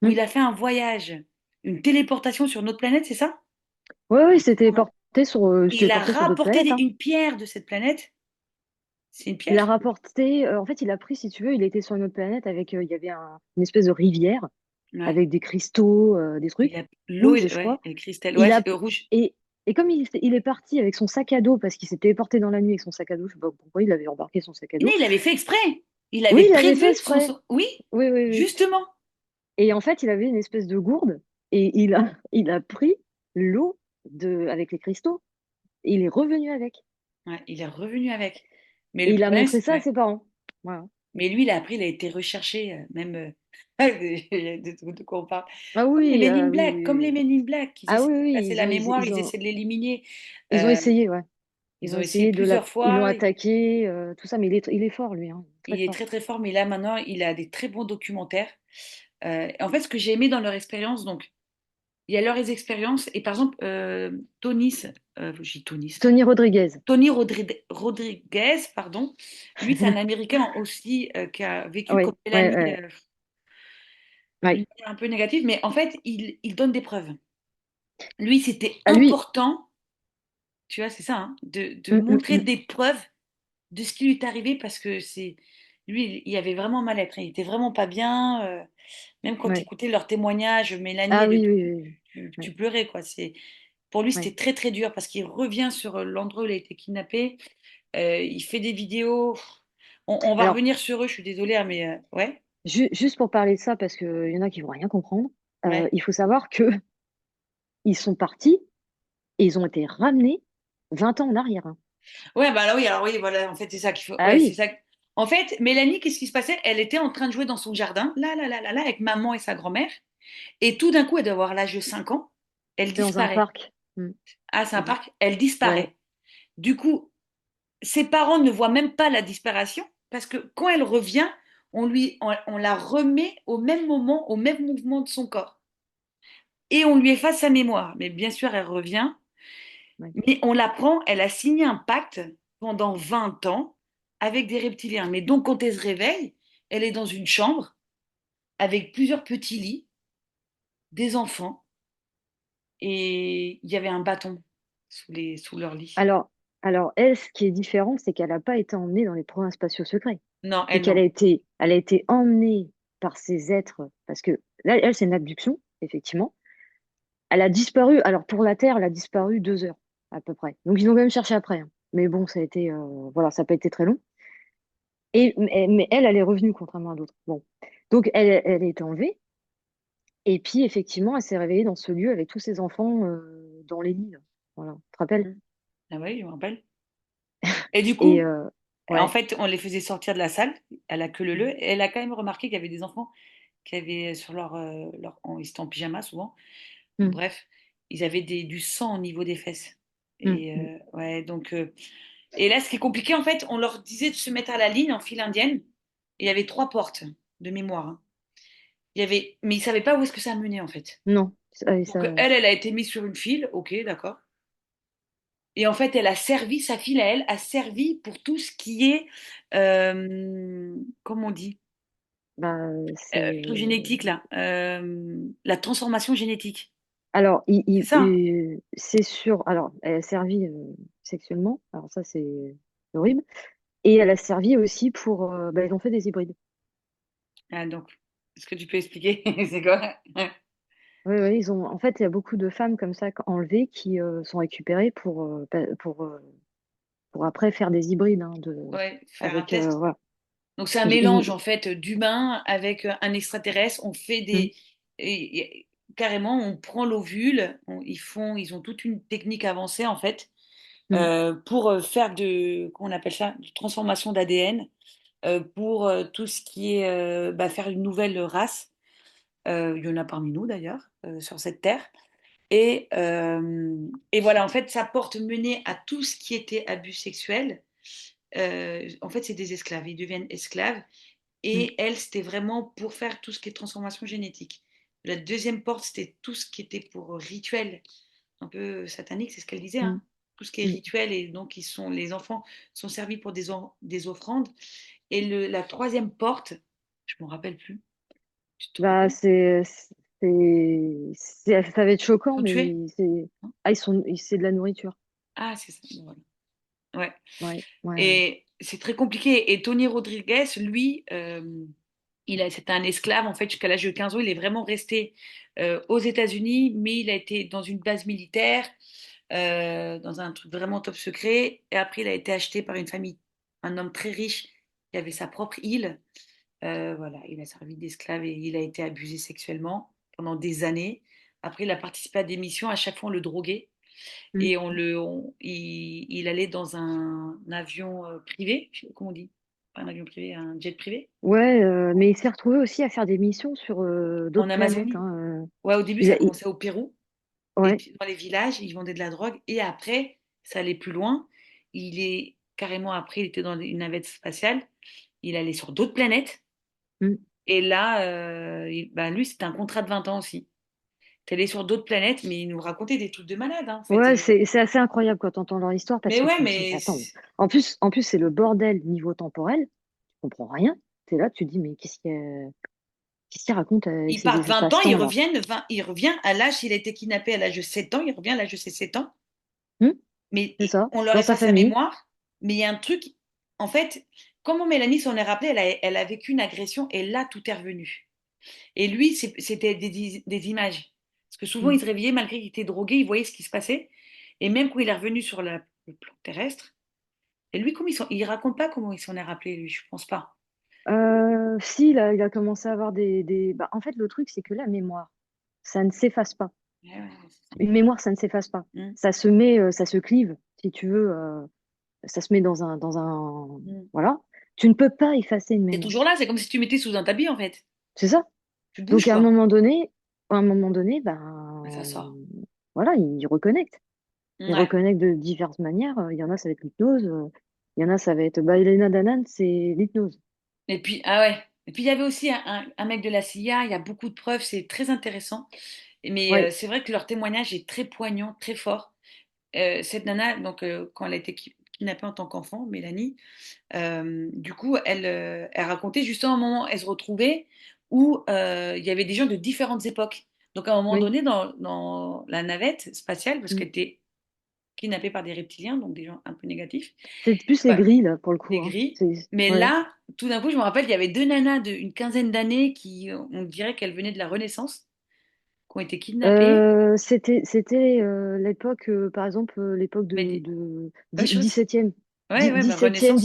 où Mm. il a fait un voyage, une téléportation sur notre planète, c'est ça? Ouais, oui, Comment il Et s'est il a téléporté sur d'autres rapporté planètes, hein. une pierre de cette planète. C'est une Il a pierre? rapporté, en fait, il a pris, si tu veux, il était sur une autre planète il y avait une espèce de rivière Ouais. avec des cristaux, des Il trucs a l'eau, rouges, je ouais, crois. et cristal, Il ouais, a, rouge. et, et comme il est parti avec son sac à dos, parce qu'il s'est téléporté dans la nuit avec son sac à dos, je sais pas pourquoi il avait embarqué son sac à Mais dos. il avait fait exprès. Il Oui, avait il avait prévu fait exprès. Oui, Oui, oui, oui. justement. Et en fait, il avait une espèce de gourde et il a pris l'eau avec les cristaux et il est revenu avec. Ouais, il est revenu avec. Mais Et le il a problème, montré c'est ça à ouais. ses parents. Voilà. Mais lui, là, après, il a été recherché, même. De quoi on parle? Ah Comme les oui, Men in ah oui, Black, oui, comme les oui. Men in Black, ils Ah essaient oui, de oui, passer la mémoire, ils essaient de l'éliminer. ils ont Euh, essayé, ouais. Ils ils ont ont essayé essayé plusieurs ils l'ont fois. attaqué, tout ça, mais il est fort, lui, hein, très Il est fort. très très fort, mais là maintenant, il a des très bons documentaires. En fait, ce que j'ai aimé dans leur expérience, donc, il y a leurs expériences, et par exemple, j'ai Tonis, Tony Rodriguez. Rodriguez, pardon, lui, c'est un Américain aussi qui a vécu comme Ouais, ouais, Mélanie, ouais, d'une ouais. manière un peu négative, mais en fait, il donne des preuves. Lui, c'était À lui, important, tu vois, c'est ça, hein, de hum, hum, montrer hum. des preuves de ce qui lui est arrivé parce que lui, il avait vraiment mal-être, il était vraiment pas bien. Même quand tu Ouais. écoutais leurs témoignages, Mélanie, Ah oui, oui, oui, tu oui. pleurais, quoi. Pour lui, ouais. c'était très très dur parce qu'il revient sur l'endroit où il a été kidnappé. Il fait des vidéos. On va Alors, revenir sur eux, je suis désolée, hein, mais ouais, juste pour parler de ça, parce qu'il y en a qui vont rien comprendre, ouais. il faut savoir que ils sont partis et ils ont été ramenés 20 ans en arrière, hein. Ouais, bah là oui, alors oui, voilà, en fait, c'est ça qu'il faut. Ah Ouais, c'est oui, ça. En fait, Mélanie, qu'est-ce qui se passait? Elle était en train de jouer dans son jardin, là, avec maman et sa grand-mère. Et tout d'un coup, elle doit avoir l'âge de 5 ans. Elle c'est dans un disparaît. parc. Mm. Ah, c'est un Mhm. parc. Elle Ouais. disparaît. Du coup, ses parents ne voient même pas la disparition parce que quand elle revient, on la remet au même moment, au même mouvement de son corps. Et on lui efface sa mémoire. Mais bien sûr, elle revient. Ouais. Mais on l'apprend, elle a signé un pacte pendant 20 ans avec des reptiliens. Mais donc, quand elle se réveille, elle est dans une chambre avec plusieurs petits lits, des enfants, et il y avait un bâton sous leur lit. Alors, alors, elle, ce qui est différent, c'est qu'elle n'a pas été emmenée dans les programmes spatiaux secrets. Non, C'est elle qu'elle non. elle a été emmenée par ces êtres, parce que là, elle, c'est une abduction, effectivement. Elle a disparu, alors pour la Terre, elle a disparu 2 heures, à peu près. Donc, ils ont quand même cherché après, hein. Mais bon, ça a été, voilà, ça n'a pas été très long. Mais elle, elle est revenue, contrairement à d'autres. Bon. Donc, elle a été enlevée. Et puis, effectivement, elle s'est réveillée dans ce lieu avec tous ses enfants dans les lits, là. Voilà, tu te rappelles? Mm. Ah oui, je me rappelle. Et du Et coup, en ouais. fait, on les faisait sortir de la salle. Elle a que le. Mm, Et elle a quand même remarqué qu'il y avait des enfants qui avaient sur ils étaient en pyjama souvent. mm, Bref, ils avaient du sang au niveau des fesses. mm, Et mm, ouais, donc. Et là, ce qui est compliqué, en fait, on leur disait de se mettre à la ligne en file indienne. Et il y avait 3 portes de mémoire, hein. Mais ils ne savaient pas où est-ce que ça menait, en fait. non, Donc, elle a été mise sur une file. Ok, d'accord. Et en fait, elle a servi, sa file à elle, a servi pour tout ce qui est, comment on dit, bah, truc c'est. génétique, là, la transformation génétique. Alors, C'est ça, hein. c'est sûr. Alors, elle a servi sexuellement. Alors, ça, c'est horrible. Et elle a servi aussi pour. Bah, ils ont fait des hybrides. Ah, donc, est-ce que tu peux expliquer? C'est quoi? Oui, oui, ils ont. En fait, il y a beaucoup de femmes comme ça enlevées qui sont récupérées pour après faire des hybrides, hein, Ouais, faire un avec. test. Voilà. Donc c'est un Ils- mélange ils- en fait d'humain avec un extraterrestre. On fait mm, carrément, on prend l'ovule. Ils ont toute une technique avancée en fait mm, pour faire comment on appelle ça, de transformation d'ADN pour tout ce qui est faire une nouvelle race. Il y en a parmi nous d'ailleurs sur cette terre. Et voilà, en fait, ça porte mené à tout ce qui était abus sexuel. En fait, c'est des esclaves. Ils deviennent esclaves. mm, Et elle, c'était vraiment pour faire tout ce qui est transformation génétique. La deuxième porte, c'était tout ce qui était pour rituel, un peu satanique, c'est ce qu'elle disait, mm, hein. Tout ce qui est mm. rituel, et donc les enfants sont servis pour des offrandes. Et la troisième porte, je ne me rappelle plus. Tu te Bah, rappelles? ça va être Ils choquant, sont tués? mais c'est. Non. Ah, c'est de la nourriture. Ah, c'est ça. Bon, voilà. Ouais. Ouais, ouais, ouais. Et c'est très compliqué. Et Tony Rodriguez, lui, c'était un esclave en fait jusqu'à l'âge de 15 ans. Il est vraiment resté aux États-Unis, mais il a été dans une base militaire, dans un truc vraiment top secret. Et après, il a été acheté par une famille, un homme très riche qui avait sa propre île. Voilà, il a servi d'esclave et il a été abusé sexuellement pendant des années. Après, il a participé à des missions. À chaque fois, on le droguait Mm. et il allait dans un avion privé, je sais pas comment on dit, pas un avion privé, un jet privé, Ouais, mais il s'est retrouvé aussi à faire des missions sur en d'autres planètes, Amazonie. hein. Ouais, au début, Il ça a, a commencé au Pérou, et ouais. puis dans les villages, ils vendaient de la drogue, et après, ça allait plus loin. Il est carrément après, il était dans une navette spatiale, il allait sur d'autres planètes, Mm. et là, lui, c'était un contrat de 20 ans aussi. Il allé sur d'autres planètes, mais il nous racontait des trucs de malade, hein, en fait. Ouais, c'est assez incroyable quand tu entends leur histoire parce Mais que ouais, tu te dis, mais attends, en plus c'est le bordel niveau temporel, tu comprends rien. T'es là, tu te dis, mais qu'est-ce qu'il raconte avec ils partent ces 20 ans, espaces-temps là? il revient à l'âge, il a été kidnappé à l'âge de 7 ans, il revient à l'âge de ses 7 ans, Hmm. mais C'est ça, on leur dans sa efface sa famille. mémoire. Mais il y a un truc, en fait, comment Mélanie s'en est rappelée, elle a vécu une agression et là, tout est revenu. Et lui, c'était des images. Parce que souvent, Mm. il se réveillait malgré qu'il était drogué, il voyait ce qui se passait. Et même quand il est revenu sur le plan terrestre, et lui, il raconte pas comment il s'en est rappelé, lui, je pense pas. Si, il a commencé à avoir Bah, en fait, le truc, c'est que la mémoire, ça ne s'efface pas. Ouais, ouais, c'est ça. Une mémoire, ça ne s'efface pas. Mm, Ça se clive, si tu veux. Ça se met dans un... mm. Voilà. Tu ne peux pas effacer une C'est mémoire. toujours là, c'est comme si tu mettais sous un tapis, en fait. C'est ça. Tu Donc, bouges pas. à un moment donné, Ouais, ça ben, sort. voilà, il reconnecte. Il Ouais. reconnecte de diverses manières. Il y en a, ça va être l'hypnose. Il y en a, ça va être... Bah, Elena Danan, c'est l'hypnose. Et puis, ah ouais. Et puis, il y avait aussi un mec de la CIA, il y a beaucoup de preuves, c'est très intéressant. Mais Ouais, c'est vrai que leur témoignage est très poignant, très fort. Cette nana, donc, quand elle a été kidnappée en tant qu'enfant, Mélanie, du coup, elle racontait justement un moment, elle se retrouvait où il y avait des gens de différentes époques. Donc, à un moment oui. donné, dans la navette spatiale, parce Mm. qu'elle était kidnappée par des reptiliens, donc des gens un peu négatifs, C'est plus les bah, grilles, là, pour le coup, des hein. gris. Mais Ouais. là, tout d'un coup, je me rappelle, il y avait deux nanas d'une quinzaine d'années qui, on dirait qu'elles venaient de la Renaissance, qui ont été kidnappées. C'était l'époque, par exemple, l'époque Mais même chose. 17e, Ouais, ouais, bah, 17e, Renaissance.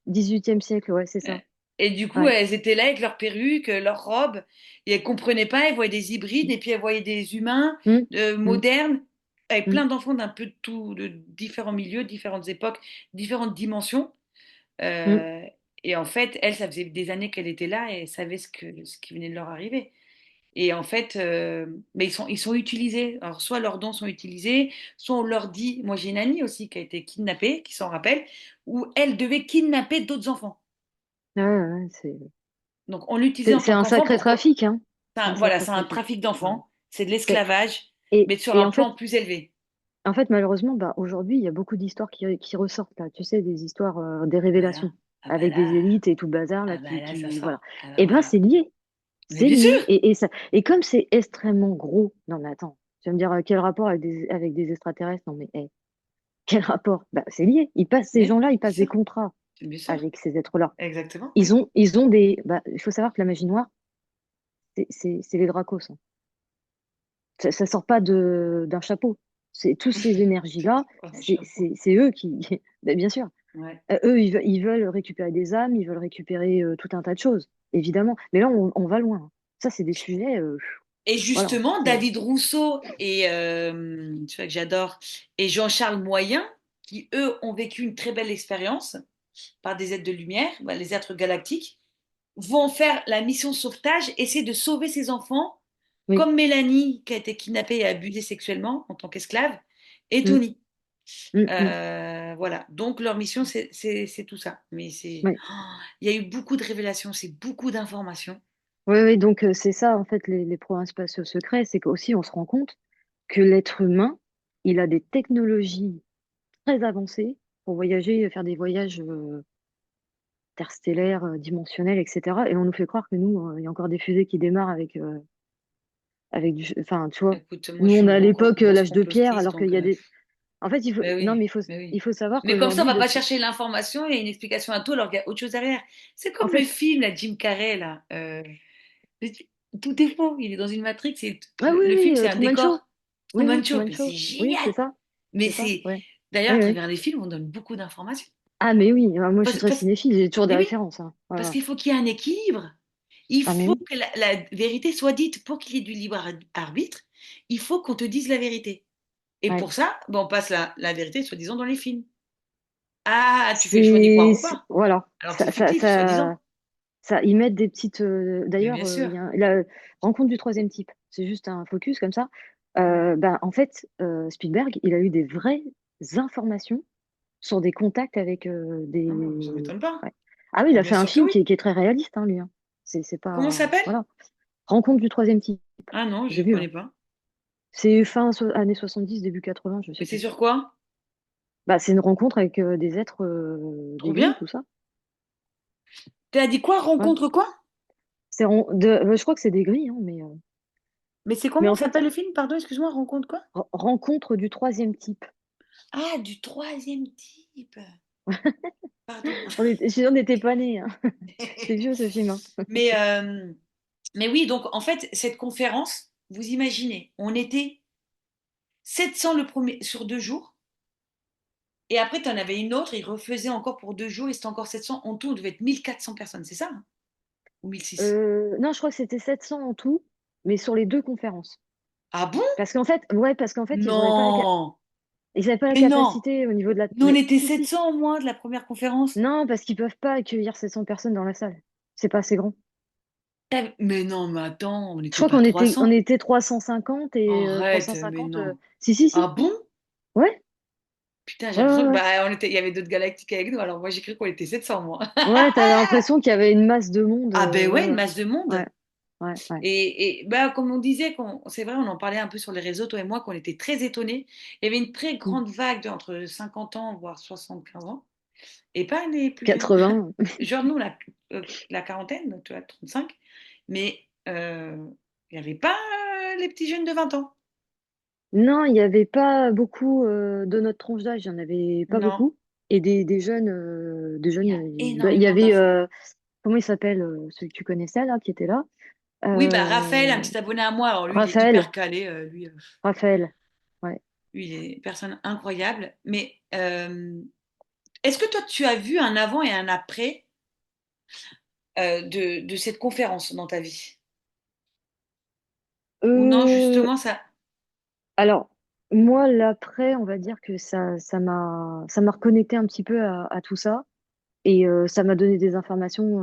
18e siècle, ouais, c'est Euh, ça. Et du coup, Ouais. elles étaient là avec leurs perruques, leurs robes, et elles comprenaient pas, elles voyaient des hybrides, et puis elles voyaient des humains Mm, mm, modernes, avec mm, plein d'enfants d'un peu de tout, de différents milieux, différentes époques, différentes dimensions. mm. Euh, et en fait, elle, ça faisait des années qu'elle était là et elle savait ce qui venait de leur arriver. Et en fait, mais ils sont utilisés. Alors, soit leurs dons sont utilisés, soit on leur dit. Moi, j'ai une amie aussi qui a été kidnappée, qui s'en rappelle, où elle devait kidnapper d'autres enfants. Ouais, ouais, Donc, on l'utilisait en c'est tant un qu'enfant sacré pour que. trafic, hein. C'est un Voilà, sacré c'est un trafic. trafic Ouais. d'enfants, c'est de C'est- l'esclavage, mais sur et un plan plus élevé. en fait, malheureusement, bah, aujourd'hui, il y a beaucoup d'histoires qui ressortent, là. Tu sais, des histoires, des Ah bah là, révélations, ah bah avec des là, élites et tout le bazar, là, ah bah là, ça voilà. sort. Alors Et ben, là. c'est lié. Mais C'est bien sûr! lié. Et comme c'est extrêmement gros, non mais attends, tu vas me dire quel rapport avec des extraterrestres? Non mais quel rapport? Bah, c'est lié. Ces Mais, gens-là, ils bien passent des sûr, contrats bien sûr. avec ces êtres-là. Exactement, oui. Ils ont des. Bah, il faut savoir que la magie noire, c'est les Dracos, hein. Ça sort pas d'un chapeau. C'est tous ces énergies-là, Pas un chapeau. c'est eux qui. Bah, bien sûr. Ouais. Eux, ils veulent récupérer des âmes, ils veulent récupérer tout un tas de choses, évidemment. Mais là, on va loin. Ça, c'est des sujets. Et Voilà. justement, David Rousseau et tu vois que j'adore et Jean-Charles Moyen, qui eux ont vécu une très belle expérience par des êtres de lumière, bah, les êtres galactiques, vont faire la mission sauvetage, essayer de sauver ces enfants, Oui. comme Mélanie qui a été kidnappée et abusée sexuellement en tant qu'esclave, et Mm, Tony. mm, mm. Voilà. Donc leur mission, c'est tout ça. Mais c'est, Oui, oh, il y a eu beaucoup de révélations, c'est beaucoup d'informations. oui, oui, donc c'est ça, en fait, les programmes spatiaux secrets, c'est qu'aussi on se rend compte que l'être humain, il a des technologies très avancées pour voyager, faire des voyages interstellaires, dimensionnels, etc. Et on nous fait croire que nous, il y a encore des fusées qui démarrent avec du... Enfin, tu vois, Écoute, moi nous, je suis on a à une l'époque grosse l'âge de pierre, complotiste, alors qu'il donc y a des... En fait, mais non, oui, mais il oui. faut savoir Mais comme ça, on qu'aujourd'hui, va pas chercher l'information et une explication à tout, alors qu'il y a autre chose derrière. C'est En comme le fait, film, là, Jim Carrey, là. Tout est faux. Il est dans une Matrix et ah oui, le film, oui, c'est un Truman Show. décor. Oui, Truman oui, Show, Truman mais c'est Show. Oui, génial. Mais c'est ça, c'est. ouais. D'ailleurs, Oui, à oui. travers les films, on donne beaucoup d'informations. Ah, mais oui, moi, je suis Parce, très parce- cinéphile, j'ai toujours des mais oui, références, hein. Ouais, parce ouais. qu'il faut qu'il y ait un équilibre. Il Ah, mais faut oui. que la vérité soit dite. Pour qu'il y ait du libre arbitre, il faut qu'on te dise la vérité. Et Ouais. pour ça, ben, on passe la vérité, soi-disant, dans les films. Ah, tu fais le choix d'y croire ou pas? Voilà. Alors que c'est fictif, soi-disant. Ils mettent des petites. Mais D'ailleurs, bien sûr. il y a la rencontre du troisième type. C'est juste un focus comme ça. Ouais. Ben, en fait, Spielberg, il a eu des vraies informations sur des contacts avec des. Ah, ça m'étonne pas. Ouais. Ah oui, il Bah, a bien fait un sûr que film oui. qui est très réaliste, hein, lui, hein. C'est Comment ça pas. s'appelle? Voilà. Rencontre du troisième type. Ah non, J'ai je vu, connais hein. pas. C'est années 70, début 80, je Mais sais c'est plus. sur quoi? Bah, c'est une rencontre avec des êtres, Trop des bien. grilles, tout ça. T'as dit quoi? Ouais. Rencontre quoi? Je crois que c'est des grilles, hein, Mais c'est mais comment en s'appelle fait, le film? Pardon, excuse-moi, rencontre quoi? rencontre du troisième type. Ah, du troisième type. Pardon. On n'était pas nés, hein. C'est vieux ce film, hein. Mais, euh, mais oui, donc en fait, cette conférence. vous imaginez, on était 700 le premier, sur 2 jours. Et après, tu en avais une autre, ils refaisaient encore pour 2 jours, et c'était encore 700. En tout, on devait être 1400 personnes, c'est ça, hein? Ou 1006? Non, je crois que c'était 700 en tout, mais sur les deux conférences. Ah bon? Parce qu'en fait, Non! ils avaient pas la Mais non! capacité au niveau de la. Nous, on Mais était si, si. 700 au moins de la première conférence. Non, parce qu'ils peuvent pas accueillir 700 personnes dans la salle. C'est pas assez grand. Mais non, mais attends, on Je n'était crois pas qu'on était, on 300. était 350 et Arrête, mais 350. non. Si, si, Ah si. bon? Ouais, Putain, j'ai ouais, ouais, l'impression que ouais. bah, il y avait d'autres galactiques avec nous. Alors moi, j'ai cru qu'on était 700, moi. Ouais, t'avais l'impression qu'il y avait une masse de monde. Ah ben Ouais, ouais, une ouais, masse de ouais, monde. ouais, ouais. Et bah, comme on disait, c'est vrai, on en parlait un peu sur les réseaux, toi et moi, qu'on était très étonnés. Il y avait une très Mm. grande vague entre 50 ans, voire 75 ans, et pas les plus vieux. 80. Genre nous, la quarantaine, donc, tu vois, 35, mais il n'y avait pas les petits jeunes de 20 ans. Non, il n'y avait pas beaucoup de notre tranche d'âge, il n'y en avait pas Non, beaucoup. Et des il jeunes, y a il y énormément avait, d'infos. comment il s'appelle, celui que tu connaissais là, qui était là? Oui, bah Raphaël, un Euh, petit abonné à moi, alors lui, il est hyper Raphaël, calé, Raphaël, ouais. lui, il est une personne incroyable. Mais est-ce que toi, tu as vu un avant et un après de cette conférence dans ta vie? Ou non, Euh, justement, ça. alors, moi, l'après, on va dire que ça m'a reconnecté un petit peu à tout ça. Et ça m'a donné des informations.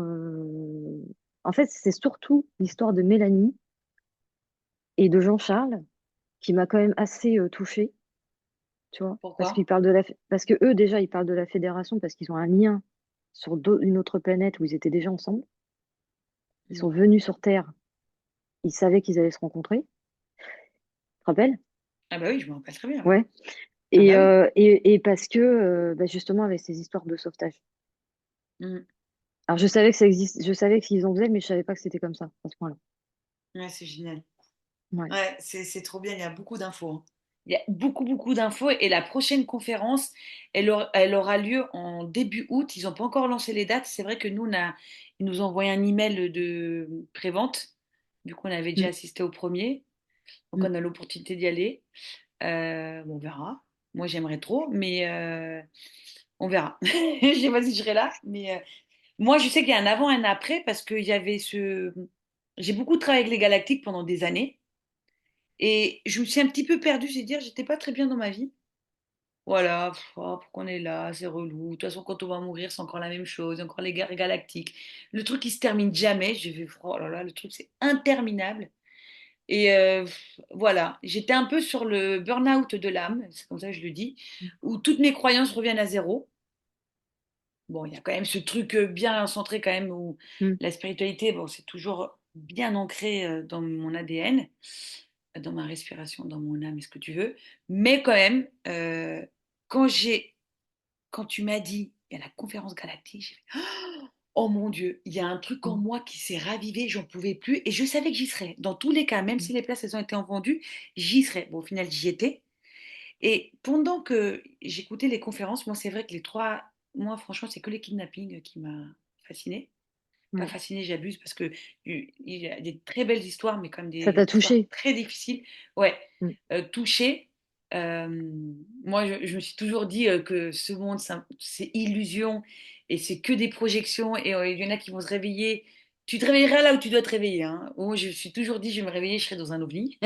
En fait, c'est surtout l'histoire de Mélanie et de Jean-Charles qui m'a quand même assez touchée, tu vois, parce Pourquoi? qu'ils parlent parce que eux déjà ils parlent de la fédération parce qu'ils ont un lien sur une autre planète où ils étaient déjà ensemble. Ils Hmm. sont venus sur Terre, ils savaient qu'ils allaient se rencontrer. Tu te rappelles? Ah bah oui, je me rappelle très bien, oui. Ouais. Ah Et, bah oui. parce que bah, justement avec ces histoires de sauvetage. Hmm. Alors je savais que ça existe, je savais qu'ils en faisaient, mais je savais pas que c'était comme ça à ce point-là. Ouais, c'est génial. Ouais. Ouais, c'est trop bien, il y a beaucoup d'infos, hein. Il y a beaucoup, beaucoup d'infos. Et la prochaine conférence, elle aura lieu en début août. Ils n'ont pas encore lancé les dates. C'est vrai que nous, ils nous ont envoyé un email de prévente. Du coup, on avait déjà Mm, assisté au premier. Donc, mm. on a l'opportunité d'y aller. Bon, on verra. Moi, j'aimerais trop, mais on verra. Je sais pas si je serai là, mais moi, je sais qu'il y a un avant et un après parce qu'il y avait ce. J'ai beaucoup travaillé avec les Galactiques pendant des années et je me suis un petit peu perdue. C'est dire, j'étais pas très bien dans ma vie. Voilà, oh, pourquoi on est là, c'est relou. De toute façon, quand on va mourir, c'est encore la même chose, encore les guerres galactiques. Le truc qui se termine jamais. J'ai vu, oh là là, le truc c'est interminable. Et voilà, j'étais un peu sur le burn-out de l'âme, c'est comme ça que je le dis, où toutes mes croyances reviennent à zéro. Bon, il y a quand même ce truc bien centré quand même où Mm. la spiritualité, bon, c'est toujours bien ancré dans mon ADN, dans ma respiration, dans mon âme, est-ce que tu veux. Mais quand même, quand j'ai, quand tu m'as dit, il y a la conférence galactique, j'ai fait, oh mon Dieu, il y a un truc en Mm. moi qui s'est ravivé, j'en pouvais plus, et je savais que j'y serais. Dans tous les cas, même Mm. si les places elles ont été en vendues, j'y serais. Bon, au final, j'y étais. Et pendant que j'écoutais les conférences, moi, c'est vrai que moi, franchement, c'est que les kidnappings qui m'a fascinée. Pas Ouais. fascinée, j'abuse, parce que il y a des très belles histoires, mais quand même Ça des t'a histoires touché. très difficiles. Ouais, Mm. touchée. Euh, Moi, je me suis toujours dit que ce monde, c'est illusion et c'est que des projections. Et il y en a qui vont se réveiller. Tu te réveilleras là où tu dois te réveiller, hein. Moi, je me suis toujours dit, je vais me réveiller, je serai dans un ovni.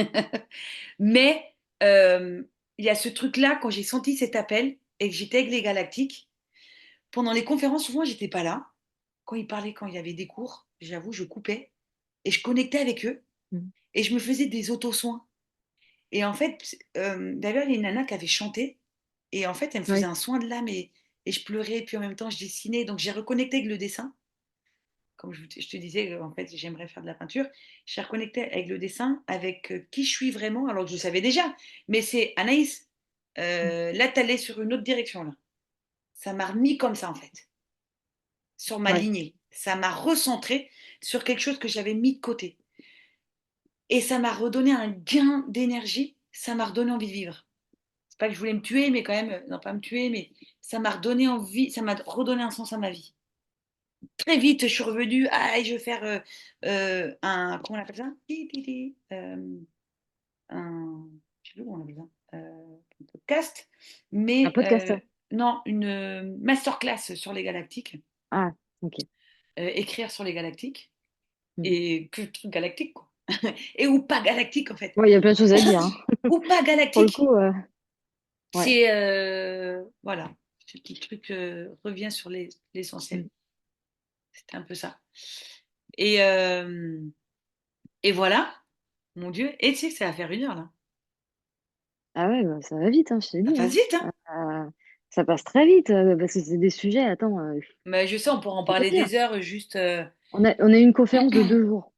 Mais euh, il y a ce truc-là, quand j'ai senti cet appel et que j'étais avec les Galactiques, pendant les conférences, souvent, j'étais pas là. Quand ils parlaient, quand il y avait des cours, j'avoue, je coupais et je connectais avec eux Mm. et je me faisais des auto-soins. Et en fait, d'ailleurs, il y a une nana qui avait chanté et en fait, elle me faisait Ouais. un soin de l'âme et je pleurais, puis en même temps, je dessinais. Donc, j'ai reconnecté avec le dessin. Comme je te disais, en fait, j'aimerais faire de la peinture. J'ai reconnecté avec le dessin, avec qui je suis vraiment, alors que je savais déjà. Mais c'est Anaïs, Mm. là, tu allais sur une autre direction, là. Ça m'a remis comme ça, en fait, sur ma Ouais. lignée. Ça m'a recentré sur quelque chose que j'avais mis de côté. Et ça m'a redonné un gain d'énergie. Ça m'a redonné envie de vivre. C'est pas que je voulais me tuer, mais quand même, non pas me tuer, mais ça m'a redonné envie, ça m'a redonné un sens à ma vie. Très vite, je suis revenue, ah, je vais faire comment on appelle ça? Ti, ti, ti. je sais plus comment on appelle ça, un podcast, Un mais podcast? non, une masterclass sur les galactiques, Ah, ok. écrire sur les galactiques, Mm. et que truc galactique, quoi. Et ou pas galactique, en fait. Ouais, il y a plein de choses à dire, hein. Ou pas Pour le galactique, coup, ouais. c'est, voilà, ce petit truc revient sur l'essentiel. Mm. C'était un peu ça. Et, euh, et voilà, mon Dieu. Et tu sais que ça va faire 1 heure, là. Ah ouais, bah, ça va vite, hein, je t'ai Ça dit, passe hein. vite, hein. Euh, Ça passe très vite, parce que c'est des sujets, attends, Mais je sais, on pourra en faut pas parler dire. des heures, juste. On a une conférence de 2 jours.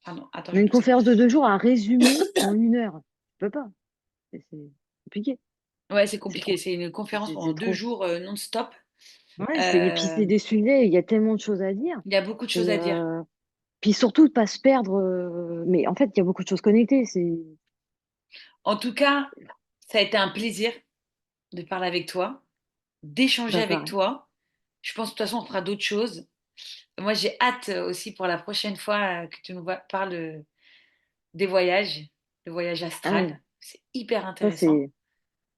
Pardon, attends, On a je une tousse. conférence de 2 jours à résumer en 1 heure. Je peux pas. C'est compliqué. Ouais, c'est C'est compliqué. trop. C'est une conférence pendant C'est deux trop. jours non-stop. Ouais, et puis Euh, c'est des sujets, il y a tellement de choses à dire. Il y a beaucoup de choses C'est à dire. puis surtout de pas se perdre. Mais en fait, il y a beaucoup de choses connectées. En tout cas, ça a été un plaisir de parler avec toi, d'échanger Bah avec pareil. toi. Je pense que de toute façon, on fera d'autres choses. Moi, j'ai hâte aussi pour la prochaine fois que tu nous parles des voyages, le voyage Ah ouais, astral. C'est hyper ça intéressant.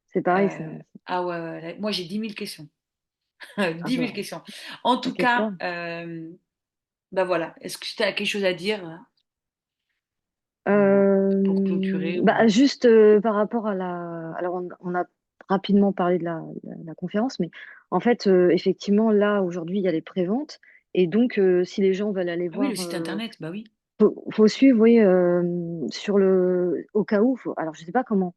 c'est pareil. Ça. Ah ouais, ouais, moi j'ai 10 000 questions. Ah 10 000 bah questions. En tout t'inquiète cas, pas. bah voilà. Est-ce que tu as quelque chose à dire ou pour clôturer Bah, ou... juste par rapport à la. Alors, on a rapidement parlé de la conférence, mais en fait, effectivement, là, aujourd'hui, il y a les préventes. Et donc, si les gens veulent aller Ah oui, le voir, site internet, bah oui. faut suivre, oui, au cas où. Alors, je sais pas comment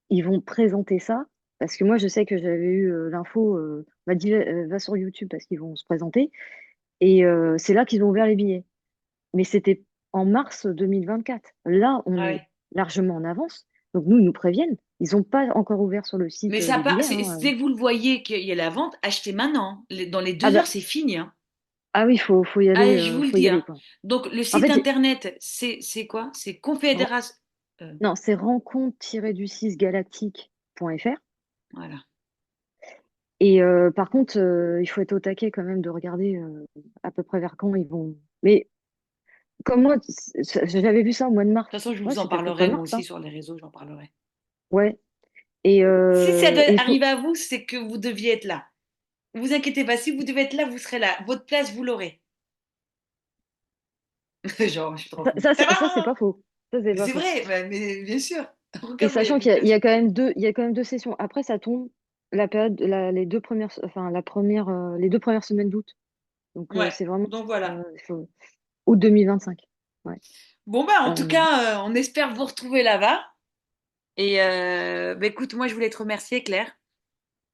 ils vont présenter ça, parce que moi, je sais que j'avais eu l'info, on m'a dit, va sur YouTube parce qu'ils vont se présenter. Et c'est là qu'ils ont ouvert les billets. Mais c'était en mars 2024. Là, on Ah est ouais. largement en avance. Donc nous, ils nous préviennent. Ils n'ont pas encore ouvert sur le site Mais ça les pas, billets, hein. dès que vous le voyez qu'il y a la vente, achetez maintenant. Dans les Ah 2 heures, bah c'est fini, hein. ah oui, faut y aller, Allez, je vous le faut y dis, aller hein. quoi. Donc le En site fait, internet, c'est quoi? C'est ren- Confédération. non, c'est rencontre-du-6 galactique.fr. Voilà. Et par contre, il faut être au taquet quand même de regarder à peu près vers quand ils vont. Mais comme moi, j'avais vu ça au mois de De toute mars. façon, je Ouais, vous en c'était à peu près parlerai moi mars, aussi hein. sur les réseaux, j'en parlerai. Ouais. Et Si ça doit il arriver faut. à vous, c'est que vous deviez être là. Vous inquiétez pas, si vous devez être là, vous serez là. Votre place, vous l'aurez. Genre, je suis trop con. Ça Ça, c'est va? pas faux. Ça, c'est Mais pas c'est faux. vrai, mais bien sûr. Et Regarde, moi, il n'y a sachant plus de qu'il y place. a quand même deux sessions. Après, ça tombe la période, les 2 premières, enfin la première, les 2 premières semaines d'août. Donc Ouais, c'est vraiment donc voilà. août 2025. Ouais. Bon, bah, en tout Euh, cas, on espère vous retrouver là-bas. Et bah, écoute, moi, je voulais te remercier, Claire.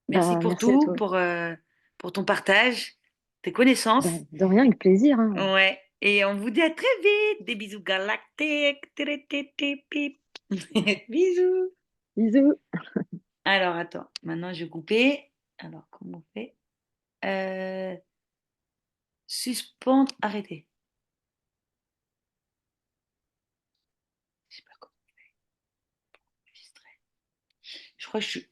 Merci Bah pour merci à tout, toi. pour ton partage, tes Bah, connaissances. de rien, avec plaisir, hein. Ouais. Et on vous dit à très vite. Des bisous galactiques. Tiri-ti-ti-pip. Bisous. Bisous. Alors, attends. Maintenant, je vais couper. Alors, comment on fait? Euh, Suspendre, arrêter. Je sais pas comment enregistrer. Je crois que je suis.